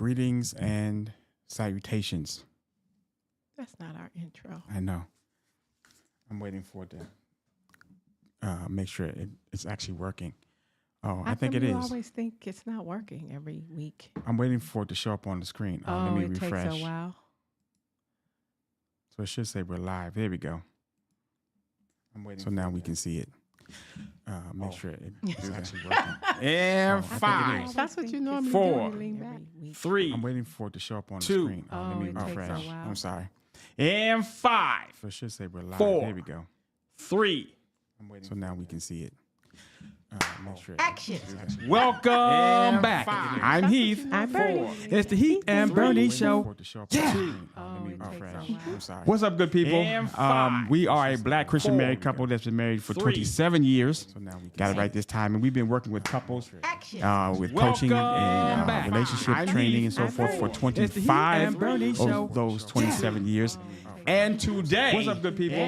Greetings and salutations. That's not our intro. I know. I'm waiting for it to make sure it's actually working. Oh, I think it is. You always think it's not working every week. I'm waiting for it to show up on the screen. Let me refresh. Takes a while. So it should say we're live. There we go. I'm waiting. So now we can see it. Make sure it's actually working. And 5. That's what you normally 4, do. You lean back. 3. I'm waiting for it to show up on the screen. Let me refresh. A while. I'm sorry. And 5. So it should say we're live. 4. There we go. 3. I'm waiting. So now we can see it. Make sure Action. Welcome back. 5. I'm Heath. I'm Bernie. It's the Heath and Bernie Show. Yeah. Oh, it takes a while. I'm sorry. What's up, good people? And 5. We are a Black Christian 4. married couple that's been married for 3. 27 years. So now we can Got it see right this time. And we've been working with couples with Welcome coaching and back. relationship I'm training Heath. and so I'm forth for Bernie. It's the Heath and 25 Bernie Show. Oh, of those 27 years. And today, What's up, good people?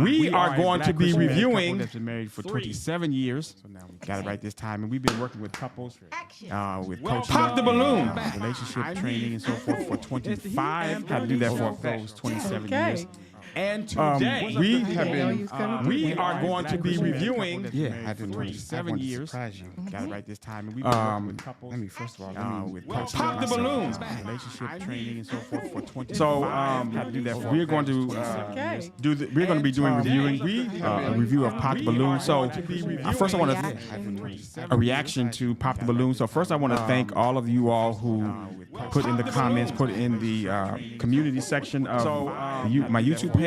we are going to be reviewing that's been married for 27 years. So now we Got it right this time. And we've been working with couples with Welcome coaching Pop the balloon, back. relationship I'm training and so forth for 25. Had to do that for those 27 Okay. years. And today, we I have didn't know you been. was gonna do we that. are going to be reviewing I did 27 years. Surprise you. Got it right this time. And we've been working with couples Let me first of all, with pop coaching the balloons. relationship training and so forth for 25. So had to do that for we're going to Okay. we're going to be doing reviewing a review of Pop the Balloon. So first I want to a reaction to Pop the Balloon. So first I want to thank all of you all who put in the comments, put in the community section of my YouTube page,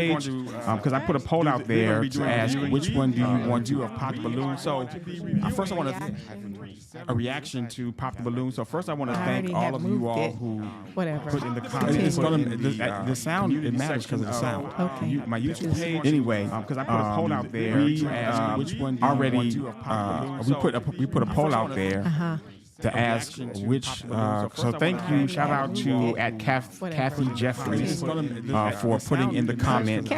because I put a poll out there to ask which one do you want to of Pop the Balloon. So first I want to a reaction to Pop the Balloon. So first I want to thank all of you all who Whatever. put in the comments. It's gonna the sound. It matters because of the sound. Okay. My YouTube page. Anyway, because I put a poll out there. We which one already we put a poll out there. To ask which, so thank you, shout out to at Kathy Jeffries for putting in the comments,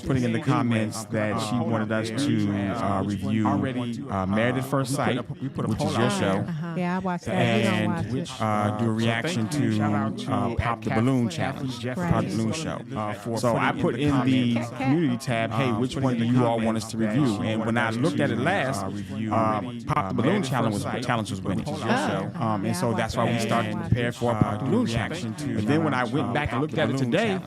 putting in the comments that she wanted us to review Married at First Sight, which is your show, Yeah, I watched that. You don't watch and it. do a reaction to Pop the Balloon Challenge, Pop the Balloon Show. So I put in the community tab, hey, which one do you all want us to review? And when I looked at it last, Pop the Balloon Challenge was winning. And so that's why we started to prepare for a Pop the Balloon Challenge. And then when I went back and looked at it today,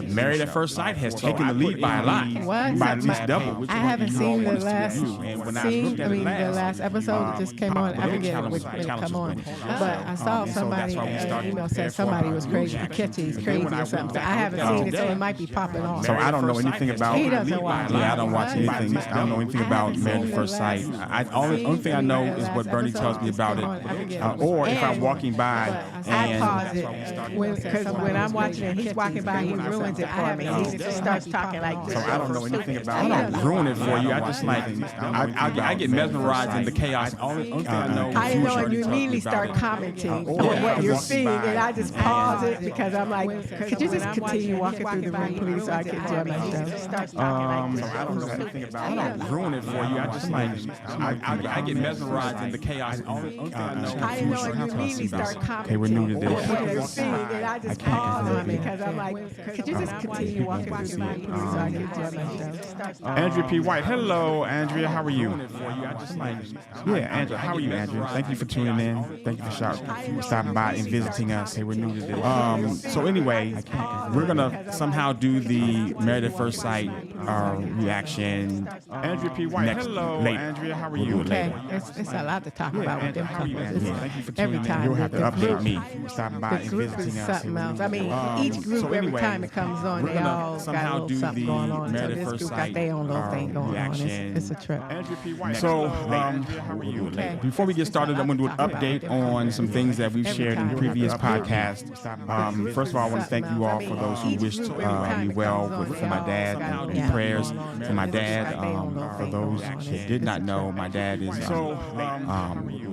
Married at First Sight has taken the lead by a lot, What? by at least double. I haven't seen the last the last episode that just came on. I forget when it come on, but I saw somebody said somebody was crazy. Ketchy's crazy or something. So I haven't seen it, so it might be popping off. So I don't know anything about. He doesn't watch. Yeah, I don't watch anything. I don't know anything about Married at First Sight. Only thing I know is what Bernie tells me about it. Or if I'm walking by I pause and it because when I'm watching it, he's walking by, he ruins it for me. He just starts talking like this. so I don't know anything about it. I don't ruin it for you. I just like I get mesmerized in the chaos. Only thing I know. I didn't know, and you immediately start commenting on what you're seeing, and I just pause it because I'm like, could you just continue walking through the room, please, so I can enjoy my show? So I don't know anything about it. I don't ruin it for you. I just like I get mesmerized in the chaos. Only thing I know. I didn't know, and you immediately start commenting Okay, we're new to on what you're this. seeing, and I just pause it because I'm like, could you just continue walking through the room, please, so I can enjoy my show? Andrea P. White. Hello, Andrea. How are you? Yeah, Andrea. How are you, Andrea? Thank you for tuning in. Thank you for stopping by and visiting us. Hey, we're new to this. So anyway, we're gonna somehow do the Married at First Sight reaction. Andrea P. White. Hello, Andrea. How are you? Okay, it's a lot to talk about with them couples. Thank you for tuning Every in. time You'll have to the update group- me. Stopping by The and group visiting is us. something else. I mean, each group, so every anyway, time it comes on, we're they gonna all got a somehow little do something the going on. So Married at this First group got Sight, their own little thing going on. reaction. It's a trip. So, Okay. before we get started, I'm going to do an update on some things that we've shared in previous podcasts. First of all, I want to thank you all for those who wished me well for my dad and prayers for my dad. For those that did not know, my dad is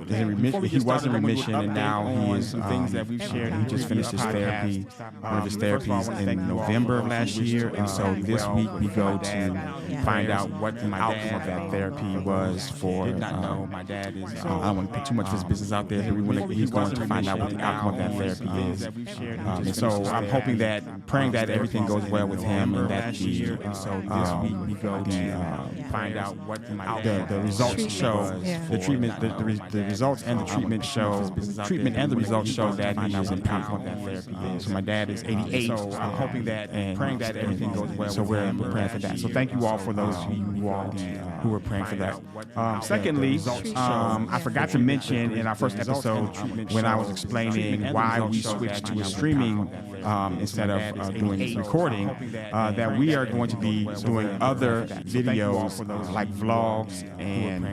is in remission. He was in remission, and now he is. Things that we've shared. He just finished his therapy, one of his therapies in November of last year, and so this week we go to find out what the outcome of that therapy was for. I don't want to put too much of his business out there, but he's going to find out what the outcome of that therapy is. And so I'm hoping praying that everything goes well with him, and that this week we go to find out what the results show, the treatment, the results and the treatment show, and the results show that he is improved. So my dad is 88. So I'm hoping and praying that everything goes well. So we're praying for that. So thank you all for those who were praying for that. Secondly, I forgot to mention in our first episode when I was explaining why we switched to a streaming instead of doing recording, that we are going to be doing other videos like vlogs and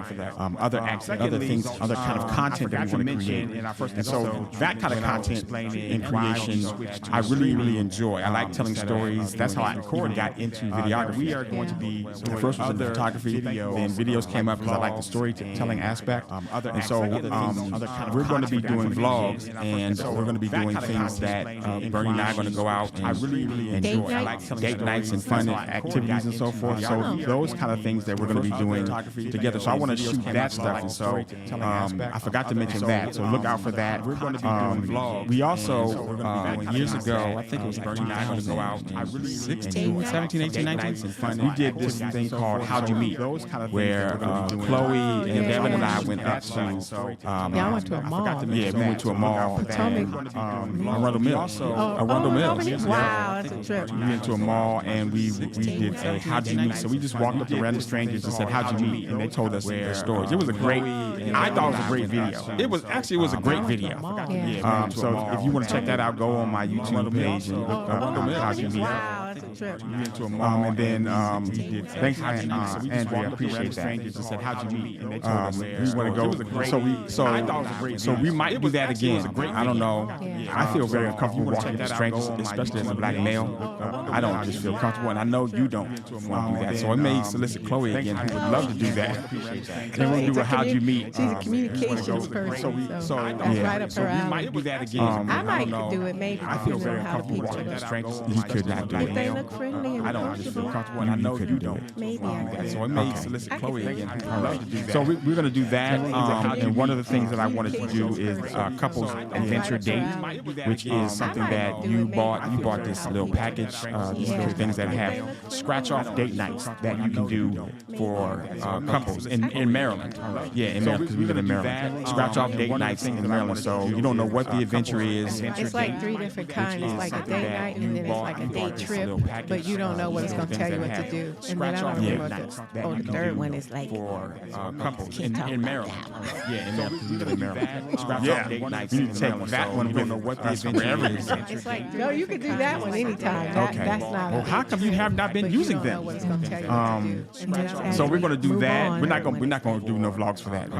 other things, other kind of content that we want to create. And so that kind of content and creation, I really enjoy. I like telling stories. That's how I got into videography. We are going to be the first was in photography, then videos came up because I like the storytelling aspect. And so we're going to be doing vlogs, and we're going to be doing things that Bernie and I are going to go out and enjoy. I like date nights and fun activities and so forth. So those kind of things that we're going to be doing together. So I want to shoot that stuff. And so I forgot to mention that. So look out for that. We're going to be doing vlogs. We also years ago, I think it was Bernie and I going to go out in 16, 17, 18, 19. We did this thing called How'd You Meet, where Chloe and Devin and I went up to. Y'all went to a mall. Yeah, we went to a mall. Arundel Mills. Arundel Mills. Wow, that's a trip. We went to a mall and we did a How'd You Meet. So we just walked up to random strangers and said, How'd you meet? And they told us their stories. It was a great, I thought it was a great video. It was a great video. So if you want to check that out, go on my YouTube page and look up How'd You Meet. Wow, that's a trip. We went to a mall and then thanks, Andrea, I appreciate that. And said, How'd you meet? And they told us we want to go. So we might do that again. I don't know. I feel very uncomfortable walking with strangers, especially as a black male. I don't just feel comfortable, and I know you don't want to do that. So I may solicit Chloe again, who would love to do that. And we'll do a How'd You Meet. She's a communications person, so that's right up her alley. We might do that again. I might do it, maybe. I feel very uncomfortable walking with strangers. You could not do it. If they look friendly and I don't just feel comfortable, and I know you don't. Maybe I could. So I may solicit Chloe again, who would love to do that. So we're going to do that, and one of the things that I wanted to do is couples adventure date, which is something that you bought. You bought this little package, these little things that have scratch-off date nights that you can do for couples in Maryland. Yeah, in Maryland, because we live in Maryland. Scratch-off date nights in Maryland, so you don't know what the adventure is. It's like 3 different kinds. It's like a date night, and then it's like a day trip, but you don't know what it's going to tell you what to do. And then I don't remember what the third one is like. For couples in Maryland. Yeah, in Maryland, because we live in Maryland. Scratch-off date nights in Maryland, that one. We don't know what the adventure is. It's like, no, you can do that one anytime. Okay. That's not. Well, how come you have not been using them? So we're going to do that. We're not going to do no vlogs for that.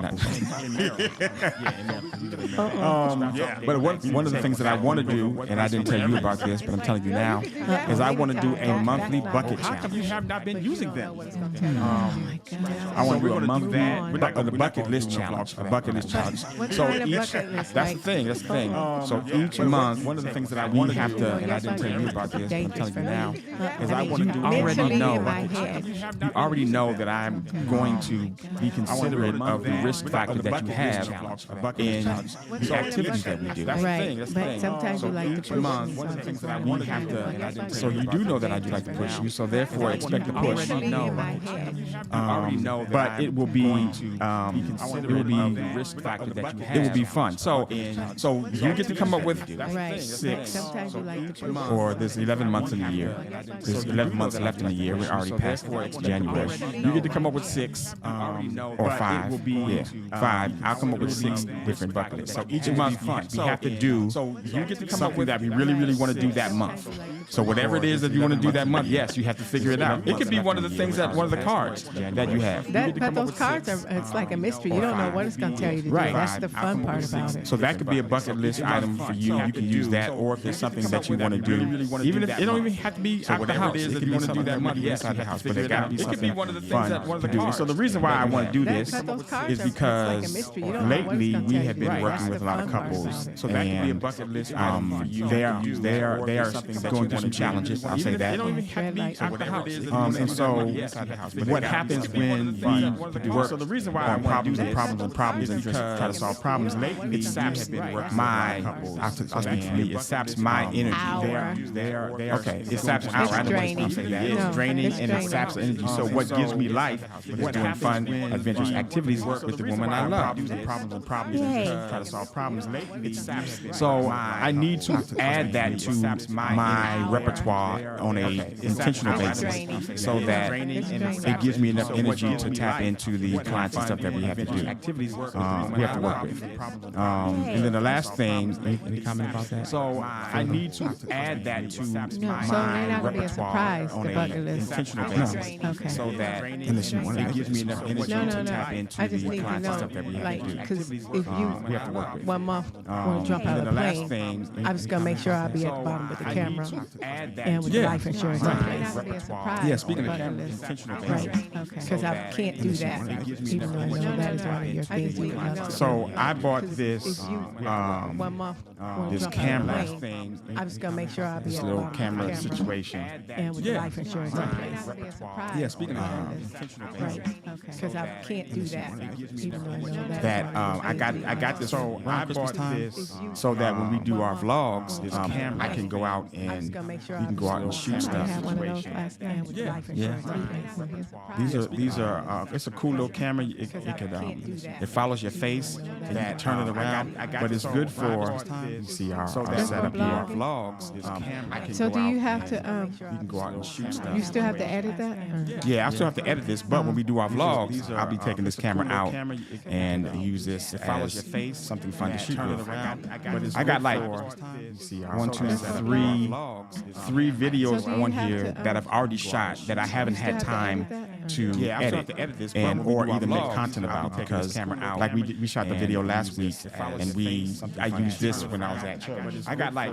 But one of the things that I want to do, and I didn't tell you about this, but I'm telling you now, is I want to do a monthly bucket challenge. How come you have not been using them? I want to do a monthly the bucket list challenge. A bucket list challenge. So that's the thing. So each month, one of the things that I want to have to, and I didn't tell you about this, but I'm telling you now, is I want to do. You already know that I'm going to be considerate of the risk factor that you have in the activities that we do. Right, but sometimes you like to push. One of the things that I want to have to, and I didn't tell you do know that I do like to push you, so therefore expect to push. But it will be the risk factor that you have. It will be fun. So you get to come up with 6. Or there's 11 months in the year. There's 11 months left in the year. We're already past January. You get to come up with 6 or 5. Yeah, 5. I'll come up with 6 different bucket lists. So each month we have to do something that we really want to do that month. So whatever it is that you want to do that month, yes, you have to figure it out. It could be one of the things that one of the cards that you have. But those cards it's like a mystery. You don't know what it's going to tell you to do. Right. That's the fun part about it. So that could be a bucket list item for you. You can use that, or if there's something that you want to do, even if it don't even have to be out the house. It could be something that want to do inside the house, but it got to be something fun to do. So the reason why I want to do this is because lately we have been working with a lot of couples, So that could be a bucket list item for you. they are going through some challenges. I'll say that. And so what happens when we work So the reason why I on want to problems do and this problems and problems and just try to solve problems, lately it saps we have been working my, with couples. I'll speak for me, it saps my energy. Hour. Okay, it saps our It's draining. say that. No, It's draining it's and it draining. saps energy. So what gives me life is doing fun, adventurous activities with the woman I love. Problems and problems and try to solve problems. Lately, it saps. So I need to add that to my repertoire on a intentional basis, so that it gives me enough energy to tap into the clients and stuff that we have to do. We have to work with. And then the last thing, any comment about that? So I need to add that to No, so my they're not going to be a repertoire surprise, on the a bucket list. intentional No. basis, Okay. so that it gives me enough energy No, to tap into I just the need to clients and know, stuff that we have like, to do. because if We have to work you with. 1 month want to jump out And of then a the last plane, thing, I'm just going to make sure I'll be at the bottom with the camera and with the life insurance in place. Yeah, speaking of Bucket camera, list. intentional Right, basis. okay. Because I can't do that, even though I know that is one of your things you would love to do. So I bought this If you 1 month want to this jump out of camera a plane, thing, I'm just going to make sure I'll be this at the little bottom camera with the camera situation. and with the life insurance in place. Yeah, speaking of Right, okay. Because I can't do that, even though I know that. that I got this. So I bought this so that when we do our vlogs, I can go out and we can go out and shoot I stuff. had one of those last night with the life insurance in place. These are it's a cool little camera. It could it follows your face and you can turn it around, but it's good for you see our setup here, our vlogs. I can So go do out you have and to, you can go out and shoot stuff. you still have to edit that? Or? Yeah, I still have to edit this, but when we do our vlogs, I'll be taking this camera out and use this as something fun to shoot with. I got like 1, 2, 3 videos So do you on have here to, that I've already shot that I haven't had time to edit and or even make content about, because like we shot the video last week and I used this when I was at church. I got like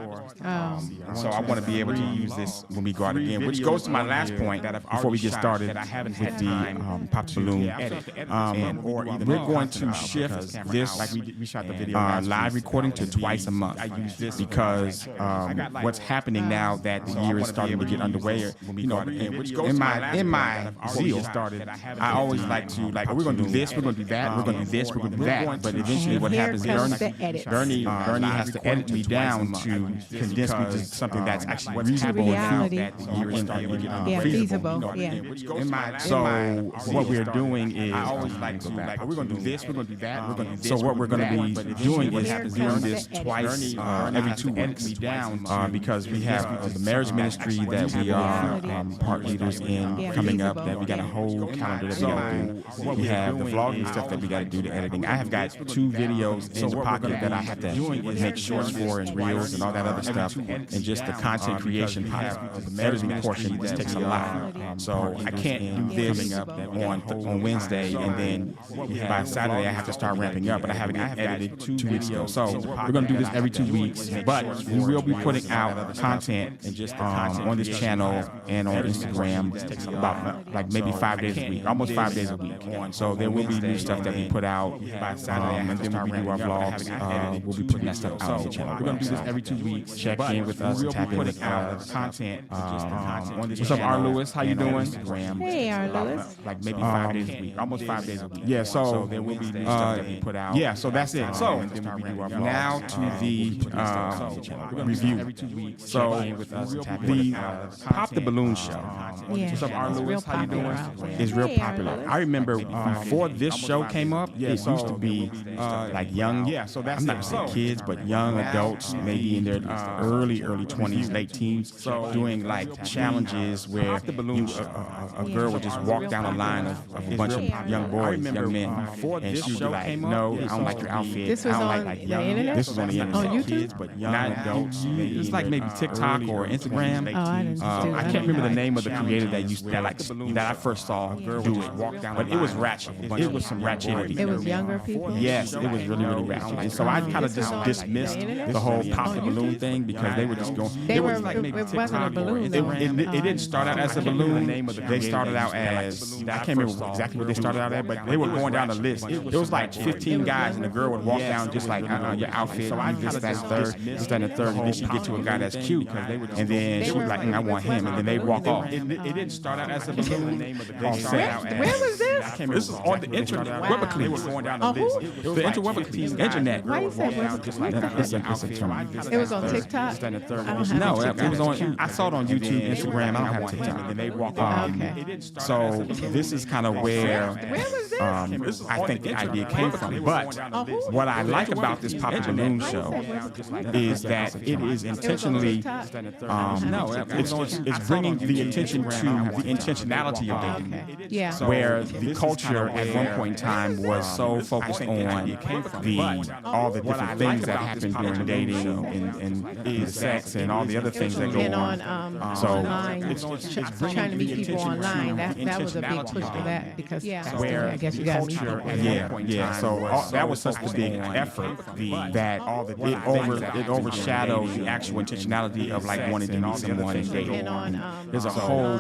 so I want to be able to use this when we go out again, which goes to my last point before we get started with the Pop the Balloon. We're going to shift this live recording to twice a month, because what's happening now that the year is starting to get underway, you know, in my zeal, I always like to we're going to do this, we're going to do that, we're going to do this, we're going to do that, but eventually what Here happens comes is the edits. Bernie has to edit me down to condense me to something that's actually reasonable reality. and Feasible, yeah. So what we're doing is we're going to do this, we're going to do that, we're going to do this. So what we're going to be doing is doing this twice every 2 weeks, because we have the marriage ministry that we are part leaders in coming up, that we got a whole calendar that we got to do. We have the vlogging stuff that we got to do, the editing. I have got 2 videos in the pocket that I have to make shorts for and reels and all that other stuff, and just the content creation part, the editing portion just takes a lot. So I can't do this on Wednesday and then by Saturday I have to start ramping up, but I haven't edited 2 weeks ago. So we're going to do this every 2 weeks, but we will be putting out content on this channel and on Instagram about like maybe 5 days a week, almost 5 days a week. So there will be new stuff that we put out by Saturday, and then when we do our vlogs, we'll be putting that stuff out on the channel. We're going to do this every 2 weeks. Check in with us, tap in with us. Content. What's up, R. Lewis? How you doing? Hey, R. Lewis. Like maybe 5 days a week, almost 5 days a week. Yeah, so there will be new stuff that we put out. Yeah, so that's it. So now to the review. So the Pop the Balloon show. Yeah, What's up, R. it's Lewis? real How you doing? popular. It's real Hey, R. popular. Lewis. I remember before this show came up, it used to be like young. Yeah, so that's I'm not gonna say kids, but young adults, maybe in their early 20s, late teens, doing like challenges where a girl would just walk down a line of a bunch of young boys, young men, and she would be like, "No, I don't like your outfit. This I was don't on like the internet? This was on the internet. On YouTube? Kids, but young adults. It's like maybe TikTok or Instagram. I didn't I can't remember the name of the creator that I first saw do it, but it was ratchet. It was some ratchetity. It was younger people? Yes, it was really, really ratchet. And so I kind of just dismissed the whole pop the balloon thing because they were just going. It wasn't a balloon. It didn't start out as a balloon. They started out as, I can't remember exactly what they started out at, but they were going down the list. It was like 15 guys, and the girl would walk down just like your outfit, this, that, and the third, and then she'd get to a guy that's cute, and then she was like, I want him, and then they walk off. It didn't start out as a balloon. Where was this? This is on the internet. They were going down the list. The internet. Why you say It's a term. it was on TikTok? No, it was on. I saw it on YouTube, Instagram. I don't have TikTok. And they walk off. So this is kind of where I think the idea came from. But what I like about this Pop the Balloon show is that it is intentionally, it's bringing the attention to the intentionality of dating. Yeah. Where the culture at one point in time was so focused on all the different things that happen during dating and sex and all the other things that go on. So online, trying to meet people online, that was a big push for that because where I guess you got to meet people. Yeah. So that was such a big effort that it overshadowed the actual intentionality of like wanting to meet someone and date. There's a whole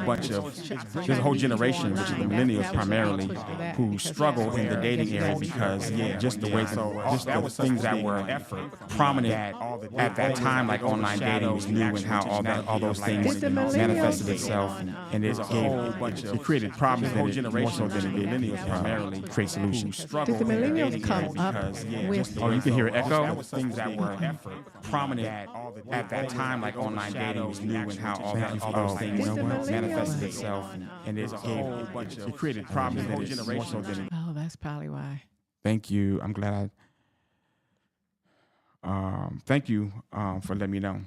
generation, which is the millennials primarily, who struggle in the dating area because just the way, just the things that were prominent at that time, like online dating was new and how all those things manifested itself, and it created problems that it more so than it did millennials primarily create solutions. Did the millennials come up with? Oh, you can hear it echo. Things that were prominent at that time, like online dating was new and how all those things manifested itself, and it created problems that it more so than it. Oh, that's probably why. Thank you. I'm glad. Thank you for letting me know.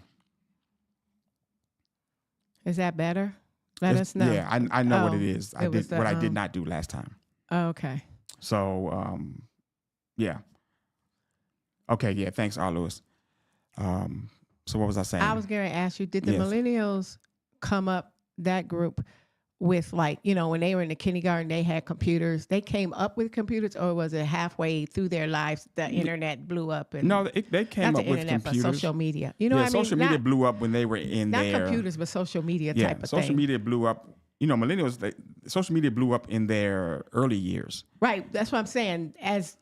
Is that better? Let us know. Yeah, I know what it is. I did what I did not do last time. Oh, okay. So, yeah. Okay, yeah. Thanks, R. Lewis. So what was I saying? I was going to ask you, did the millennials come up, that group, with like, when they were in the kindergarten, they had computers. They came up with computers, or was it halfway through their lives the internet blew up? And no, they came up with computers. But social media. You know what I mean? Social media blew up when they were in not their... Not computers, but social media type of thing. Social media blew up. Millennials, social media blew up in their early years. Right. That's what I'm saying. As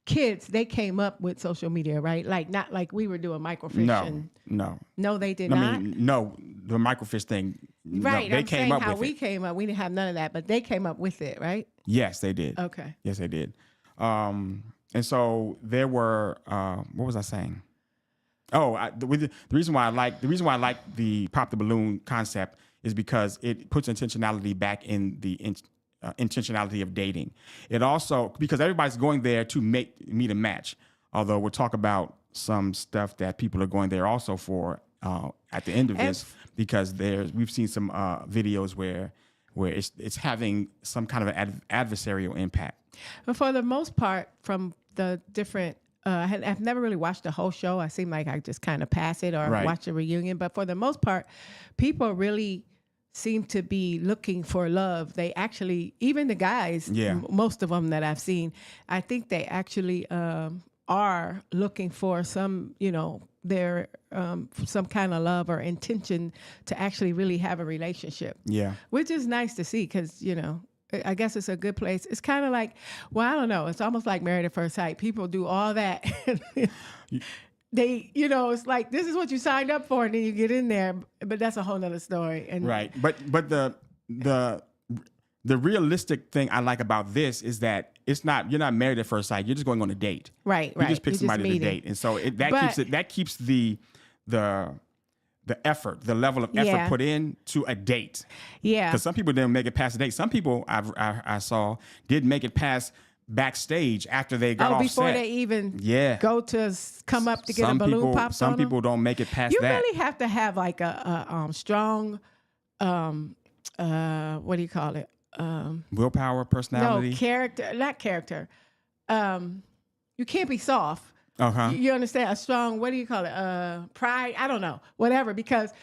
kids, they came up with social media, right? Like not like we were doing microfiche. No, they did not. No, the microfiche thing. Right. No, they I'm came saying up how with we it. came up. We didn't have none of that, but they came up with it, right? Yes, they did. Okay. Yes, they did. And so there were. What was I saying? Oh, the reason why I like the Pop the Balloon concept is because it puts intentionality back in the intentionality of dating. It also, because everybody's going there to meet a match, although we'll talk about some stuff that people are going there also for at the end of this, because we've seen some videos where it's having some kind of an adversarial impact. But for the most part, from the different I've never really watched the whole show. I seem like I just kind of pass it or watch a reunion. But for the most part, people really seem to be looking for love. They actually, even the guys, most of them that I've seen, I think they actually are looking for some, their some kind of love or intention to actually really have a relationship. Yeah, which is nice to see because I guess it's a good place. It's kind of like, well, I don't know. It's almost like Married at First Sight. People do all that. They, it's like, this is what you signed up for, and then you get in there. But that's a whole nother story. And right. But the realistic thing I like about this is that you're not married at first sight. You're just going on a date. Right. You just pick somebody to date, and so that keeps the effort, the level of effort put in to a date. Yeah. Because some people didn't make it past a date. Some people I saw didn't make it past backstage after they got off before set. They even go to come up to get a balloon popped on Some people don't make it past that. You really have to have like a strong, what do you call it? Willpower, personality. No, not character. You can't be soft. Uh-huh. You understand? A strong, what do you call it? Pride? I don't know. Whatever, because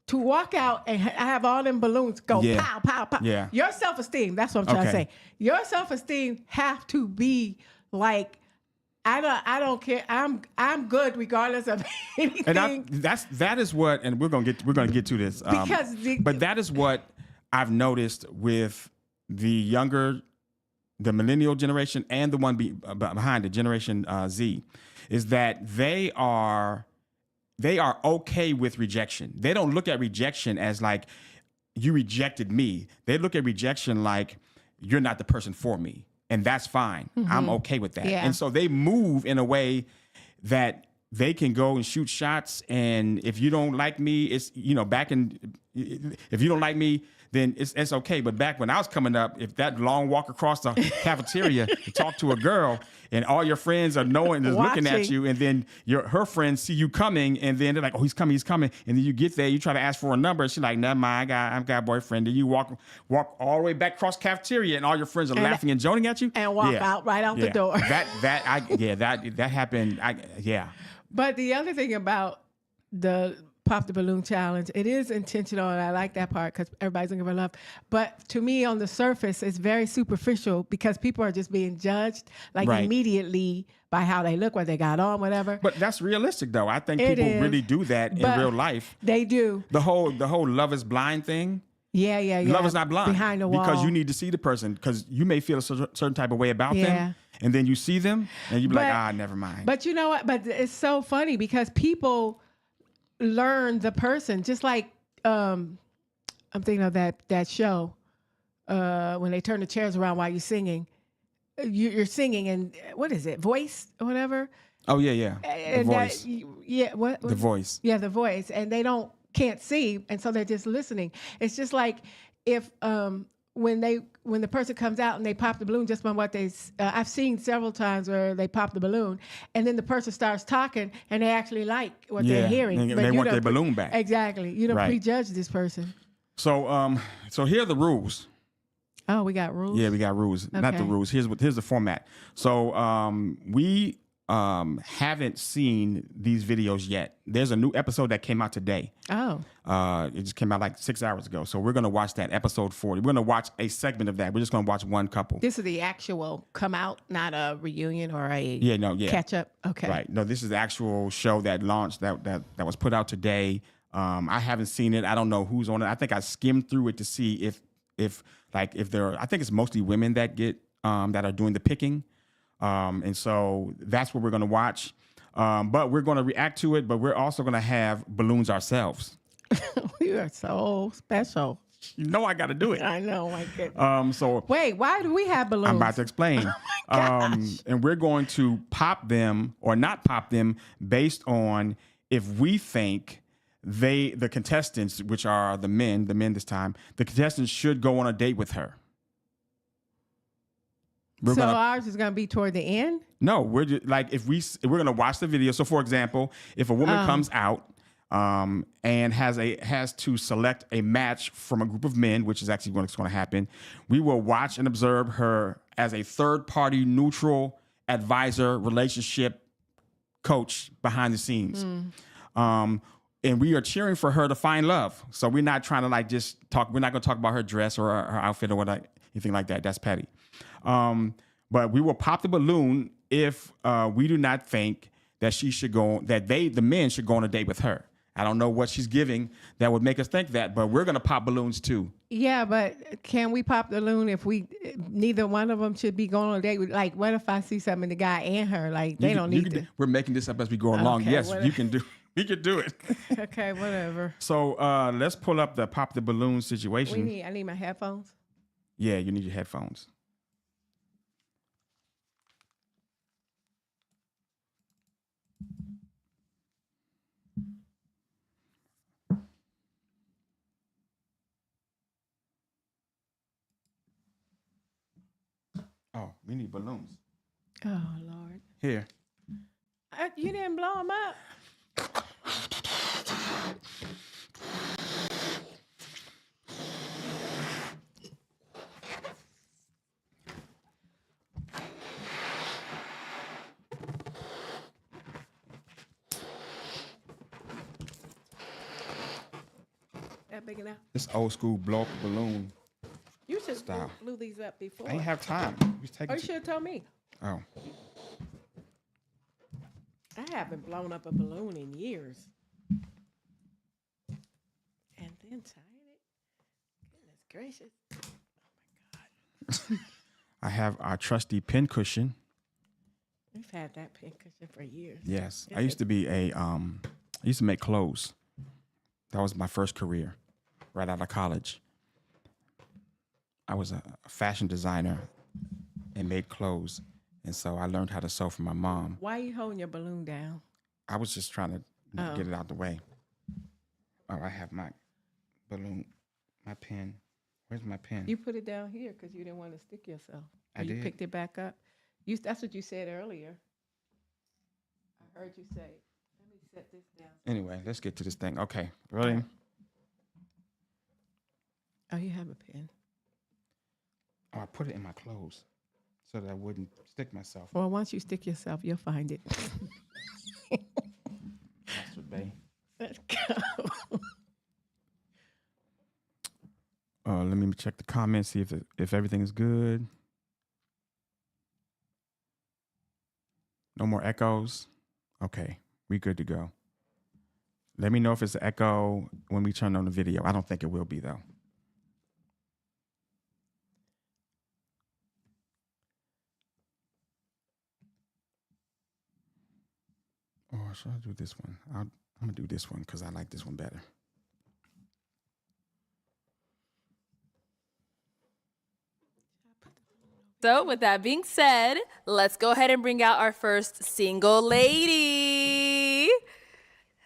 to walk out and have all them balloons go Yeah. pow, pow, pow. Yeah. Your self-esteem, that's what I'm trying to Okay. say. Your self-esteem have to be like, I don't care. I'm good regardless of anything. And that is what, and we're gonna get to this Because but that is what I've noticed with the millennial generation and the one behind it, Generation Z, is that they are okay with rejection. They don't look at rejection as like, you rejected me. They look at rejection like, you're not the person for me. And that's fine. I'm okay with that. Yeah. And so they move in a way that they can go and shoot shots. And if you don't like me, it's, if you don't like me, then it's okay. But back when I was coming up, if that long walk across the cafeteria to talk to a girl and all your friends are knowing, is looking at Watching. you, and then her friends see you coming, and then they're like, oh, he's coming. And then you get there, you try to ask for a number. And she's like, never mind, I've got a boyfriend. Then you walk all the way back across cafeteria, and all your friends are laughing and joning at you. And walk out right out the door. That happened. But the other thing about the Pop the Balloon Challenge, it is intentional, and I like that part because everybody's looking for love. But to me, on the surface, it's very superficial because people are just being judged like Right. immediately by how they look, what they got on, whatever. But that's realistic, though. I think It people is. really do that in But real life. They do. The whole Love is Blind thing. Yeah. Love is not blind. Behind the wall. Because you need to see the person, because you may feel a certain type of way about Yeah. them, and then you see them, and you be like, never mind. But you know what? But it's so funny because people learn the person, just like I'm thinking of that show when they turn the chairs around while you're singing. You're singing, and what is it, Voice or whatever? Oh yeah. The And voice. The The voice. Yeah, the voice, and they can't see, and so they're just listening. It's just like if when the person comes out and they pop the balloon just by what I've seen several times where they pop the balloon, and then the person starts talking and they actually like what they're hearing. And But they you want don't their balloon back. Exactly. You don't Right. prejudge this person. So here are the rules. Oh, we got rules. Yeah, we got rules. Not the Okay. rules. Here's the format. So we haven't seen these videos yet. There's a new episode that came out today. Oh. It just came out like 6 hours ago. So we're going to watch that, episode 40. We're going to watch a segment of that. We're just going to watch one couple. This is the actual come out, not a reunion or a catch up. Okay. Right. No, this is the actual show that launched, that was put out today. I haven't seen it. I don't know who's on it. I think I skimmed through it to see if there, I think it's mostly women that get, that are doing the picking. And so that's what we're going to watch. But we're going to react to it, but we're also going to have balloons ourselves. We are so special. You know I got to do it. I know. My goodness. So Wait, why do we have balloons? I'm about to explain. And we're going to pop them or not pop them based on if we think the contestants, which are the men this time, the contestants should go on a date with her. Ours is going to be toward the end? No, we're just, like, we're going to watch the video. So for example, if a woman comes out and has to select a match from a group of men, which is actually what's going to happen, we will watch and observe her as a third-party neutral advisor, relationship coach behind the scenes. And we are cheering for her to find love. So we're not trying to like just talk. We're not going to talk about her dress or her outfit or anything like that. That's petty. But we will pop the balloon if we do not think that she should go, that the men should go on a date with her. I don't know what she's giving that would make us think that, but we're going to pop balloons too. Yeah, but can we pop the balloon if neither one of them should be going on a date with, like, what if I see something in the guy and her, like, they don't need to. We're making this up as we go along. Okay, Yes, whatever. you can do. We could do it. Okay, whatever. So let's pull up the pop the balloon situation. I need my headphones. Yeah, you need your headphones. Oh, we need balloons. Oh, Lord. Here. You didn't blow them up. big enough? This old school blow up balloon. You should Style. blew these up before. I ain't have time. We taking Oh, you should have told me. Oh, I haven't blown up a balloon in years. And then tied it. Goodness gracious. Oh my God. I have our trusty pin cushion. We've had that pin cushion for years. Yes, I used to be I used to make clothes. That was my first career, right out of college. I was a fashion designer and made clothes, and so I learned how to sew from my mom. Why are you holding your balloon down? I was just trying to get it out the way. Oh, I have my balloon, my pen. Where's my pen? You put it down here because you didn't want to stick yourself. I you did. picked it back up. That's what you said earlier. I heard you say, let me set this down. Anyway, let's get to this thing. Okay, ready? Oh, you have a pen. Oh, I put it in my clothes so that I wouldn't stick myself. Well, once you stick yourself, you'll find it. Bastard Bay. Let's go. Let me check the comments, see if everything is good. No more echoes. Okay, we good to go. Let me know if it's an echo when we turn on the video. I don't think it will be though. Or should I do this one? I'm gonna do this one because I like this one better. So, with that being said, let's go ahead and bring out our first single lady.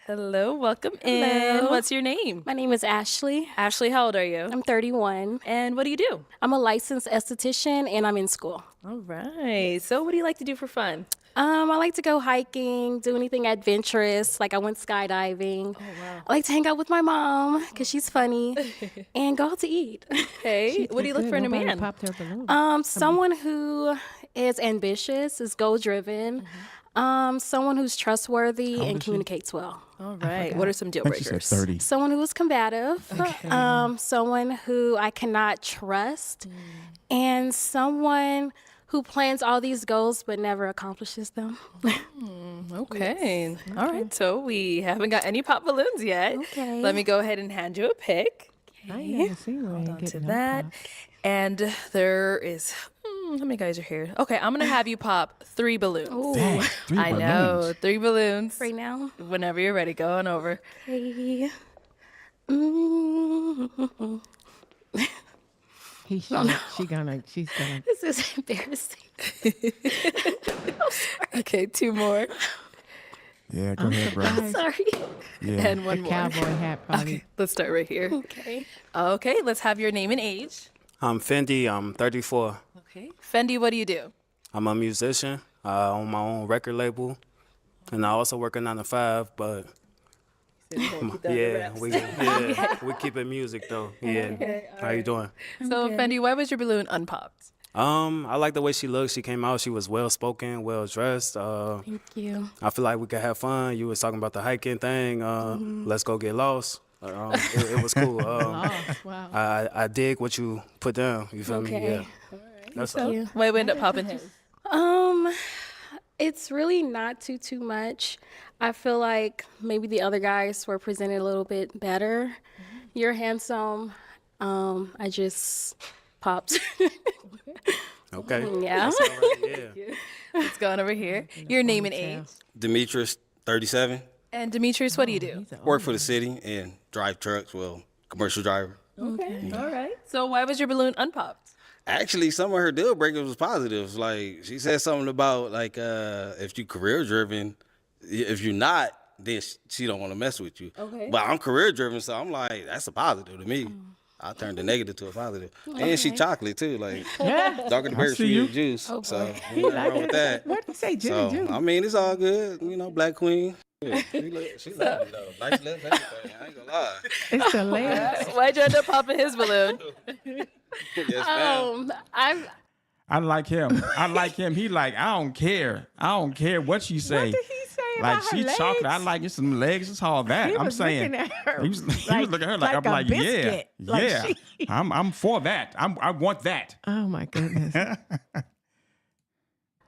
Hello, welcome in. Hello. What's your name? My name is Ashley. Ashley, how old are you? I'm 31. And what do you do? I'm a licensed esthetician and I'm in school. All right. So, what do you like to do for fun? I like to go hiking, do anything adventurous. Like I went skydiving. Oh, wow. I like to hang out with my mom because she's funny and go out to eat. Hey, what do you look for in a Nobody man? Popped her balloon. Someone who is ambitious, is goal-driven. Someone who's trustworthy and communicates well. All right. What are some deal I think she said breakers? 30. Someone who is combative. Someone who I cannot trust. And someone who plans all these goals but never accomplishes them. Okay. All right. So, we haven't got any pop balloons yet. Okay. Let me go ahead and hand you a pick. I ain't never seen one. Hold on to getting no that. pop. And there is, how many guys are here? Okay, I'm going to have you pop 3 balloons. Dang, 3 I know, balloons. 3 balloons. Right now. Whenever you're ready, go on over. Okay. She's gonna. This is embarrassing. Okay, 2 more. Yeah, go ahead, bro. Sorry. Yeah. And one The more. cowboy hat probably. Okay, let's start right here. Okay. Okay, let's have your name and age. I'm Fendi. I'm 34. Okay. Fendi, what do you do? I'm a musician on my own record label, and I also work a 9 to 5. But we keep it music though. Yeah. How you doing? So, Fendi, why was your balloon unpopped? I like the way she looked. She came out. She was well spoken, well dressed. Thank you. I feel like we could have fun. You was talking about the hiking thing. Let's go get lost. It was cool. Wow. I dig what you put down. You feel me? Okay. Yeah. That's Thank you. Why we end up popping his? It's really not too much. I feel like maybe the other guys were presented a little bit better. You're handsome. I just popped. okay. Yeah. That's all right. Yeah. Let's go on over here. Your name and age. Demetrius, 37. And Demetrius, what do you do? Work for the city and drive trucks. Well, commercial driver. Okay. All right. So, why was your balloon unpopped? Actually, some of her deal breakers was positives. Like she said something about like if you career driven, if you're not, then she don't want to mess with you. Okay. But I'm career driven, so I'm like that's a positive to me. I turned the negative to a positive. And she chocolate too, like darker the berry, see you. sweeter juice. So ain't nothing wrong with that. What did you say, So Juju? I mean, it's all good. You know, Black Queen. Yeah, she lovely though. Nice lips, everything. I ain't gonna lie. It's the legs. Why'd you end up popping his balloon? Yes, ma'am. I like him. I like him. He like, I don't care. I don't care what you say. What did he say? Like about she her chocolate. I legs. like some legs. It's all that. He I'm was saying. looking at her He was like- looking at her like I'm a like, biscuit. yeah, Like yeah. she- I'm for that. I want that. Oh my goodness.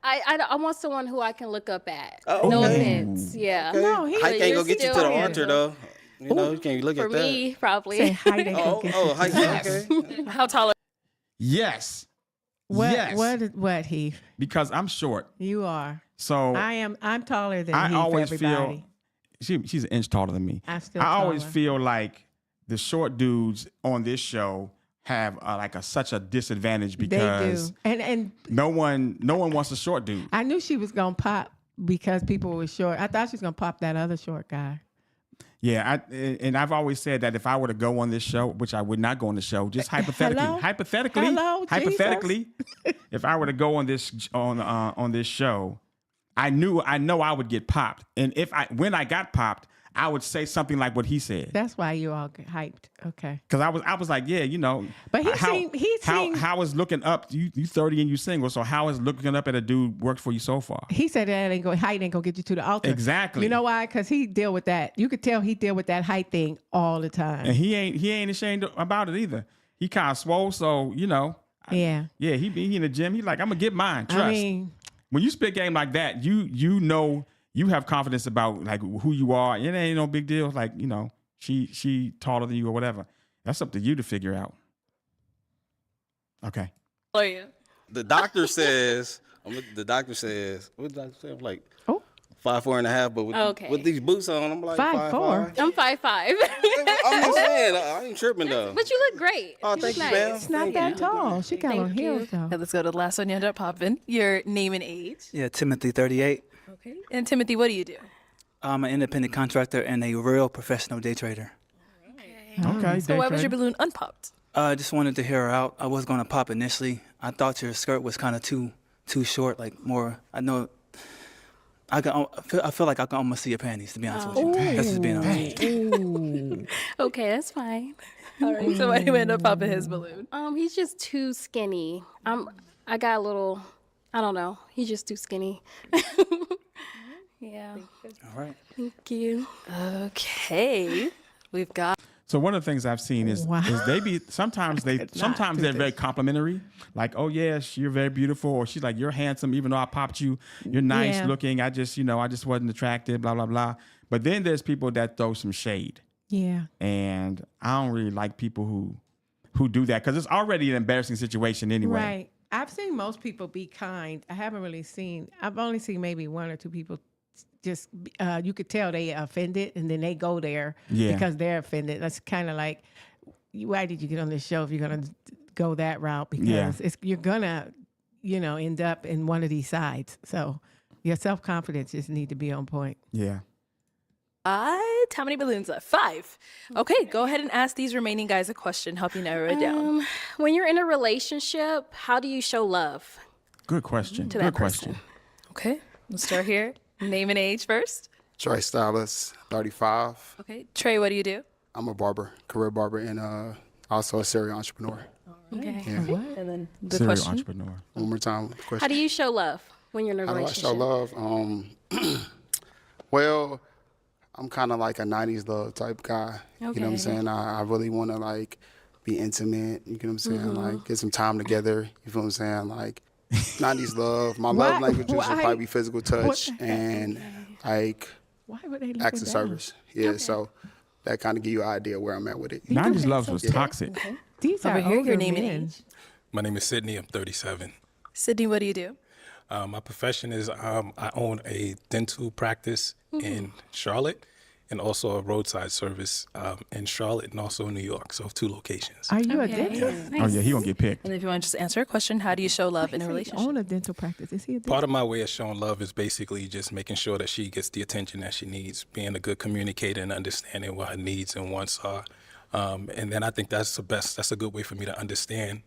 I want someone who I can look up at. Oh, No okay. offense. Yeah. No, he Height ain't gonna get you to the still altar though. You know, you can't look For at that. me, probably. say height ain't gonna Oh, get oh, you. height. Okay. How tall are Yes. What? Yes. What? Heath? Because I'm short. You are. So I'm taller than I Heath. always Everybody. she's an inch taller than me. I'm still I always taller. feel like the short dudes on this show have such a disadvantage because they do. And no one wants a short dude. I knew she was gonna pop because people were short. I thought she was gonna pop that other short guy. Yeah, and I've always said that if I were to go on this show, which I would not go on the show, just hypothetically, Hello? hypothetically, Hello, hypothetically, if I were to go on this show, I know I would get popped, and when I got popped, I would say something like what he said. That's why you all get hyped. Okay. Because I was like, yeah, you know. But he how seemed is looking up? You 30 and you single, so how is looking up at a dude worked for you so far? he said that height ain't gonna get you to the altar. Exactly. You know why? Because he deal with that. You could tell he deal with that height thing all the time. And he ain't ashamed about it either. He kind of swole, so you know. Yeah. Yeah, he in the gym. He like, I'm gonna get mine. Trust. I mean, When you spit game like that, you know you have confidence about like who you are. It ain't no big deal. Like, you know, she taller than you or whatever. That's up to you to figure out. Okay. are you? The doctor says. What did the doctor say? I'm like 5'4.5", but Okay. with these boots on, I'm like 5'4". 5'5". I'm 5'5". I'm just saying, I ain't tripping though. But you look great. Oh, You thank look you, ma'am. nice. it's not Thank that you. tall. She got on Thank heels you. though. Okay, let's go to the last one you ended up popping. Your name and age. Yeah, Timothy, 38. Okay. And Timothy, what do you do? I'm an independent contractor and a real professional day trader. Okay. So why was your balloon unpopped? I just wanted to hear her out. I was going to pop initially. I thought your skirt was kind of too short, like more. I know. I feel like I can almost see your panties, to be honest with you. That's just being honest. Okay, that's fine. All right. So why do you end up popping his balloon? He's just too skinny. I got a little. I don't know. He's just too skinny. Yeah. All right. Thank you. Okay. We've got. So one of the things I've seen is sometimes they're very complimentary. Like, oh yes, you're very beautiful, or she's like, you're handsome, even though I popped you. You're nice Yeah. looking. I just wasn't attracted. Blah blah blah. But then there's people that throw some shade, Yeah. and I don't really like people who do that because it's already an embarrassing situation anyway. Right. I've seen most people be kind. I've only seen maybe one or two people just, you could tell they offended and then they go there Yeah. because they're offended. That's kind of like, why did you get on this show if you're going to go that route? Because you're going to, end up in one of these sides. So your self-confidence just need to be on point. Yeah. How many balloons left? 5. Okay, go ahead and ask these remaining guys a question. Help you narrow it down. When you're in a relationship, how do you show love? Good question. To Good that question. person. Okay, let's start here. Name and age first. Trey Stylus, 35. Okay, Trey, what do you do? I'm a barber, career barber, and also a serial entrepreneur. Okay. Yeah. And then the Serial question. entrepreneur. One more time, the How question. do you show love when you're in a How do I relationship? show love? Well, I'm kind of like a 90s love type guy. You know what I'm Okay. saying? I really want to like be intimate. You know what I'm saying? Like get some time together. You feel what I'm saying? Like 90s love. My love languages would probably be physical touch and like Why would they look acts at of that? service. Yeah, so that kind of give you an idea where I'm at with it. 90s love was toxic. These Over are here, your older name and men. age. My name is Sydney. I'm 37. Sydney, what do you do? My profession is I own a dental practice in Charlotte and also a roadside service in Charlotte and also in New York. So 2 locations. Are you a Okay. dentist? Oh yeah, he gonna get picked. And if you want to just answer a question, how do you show love in a He relationship? own a dental practice. Is he a dentist? Part of my way of showing love is basically just making sure that she gets the attention that she needs, being a good communicator and understanding what her needs and wants are. And then I think that's a good way for me to understand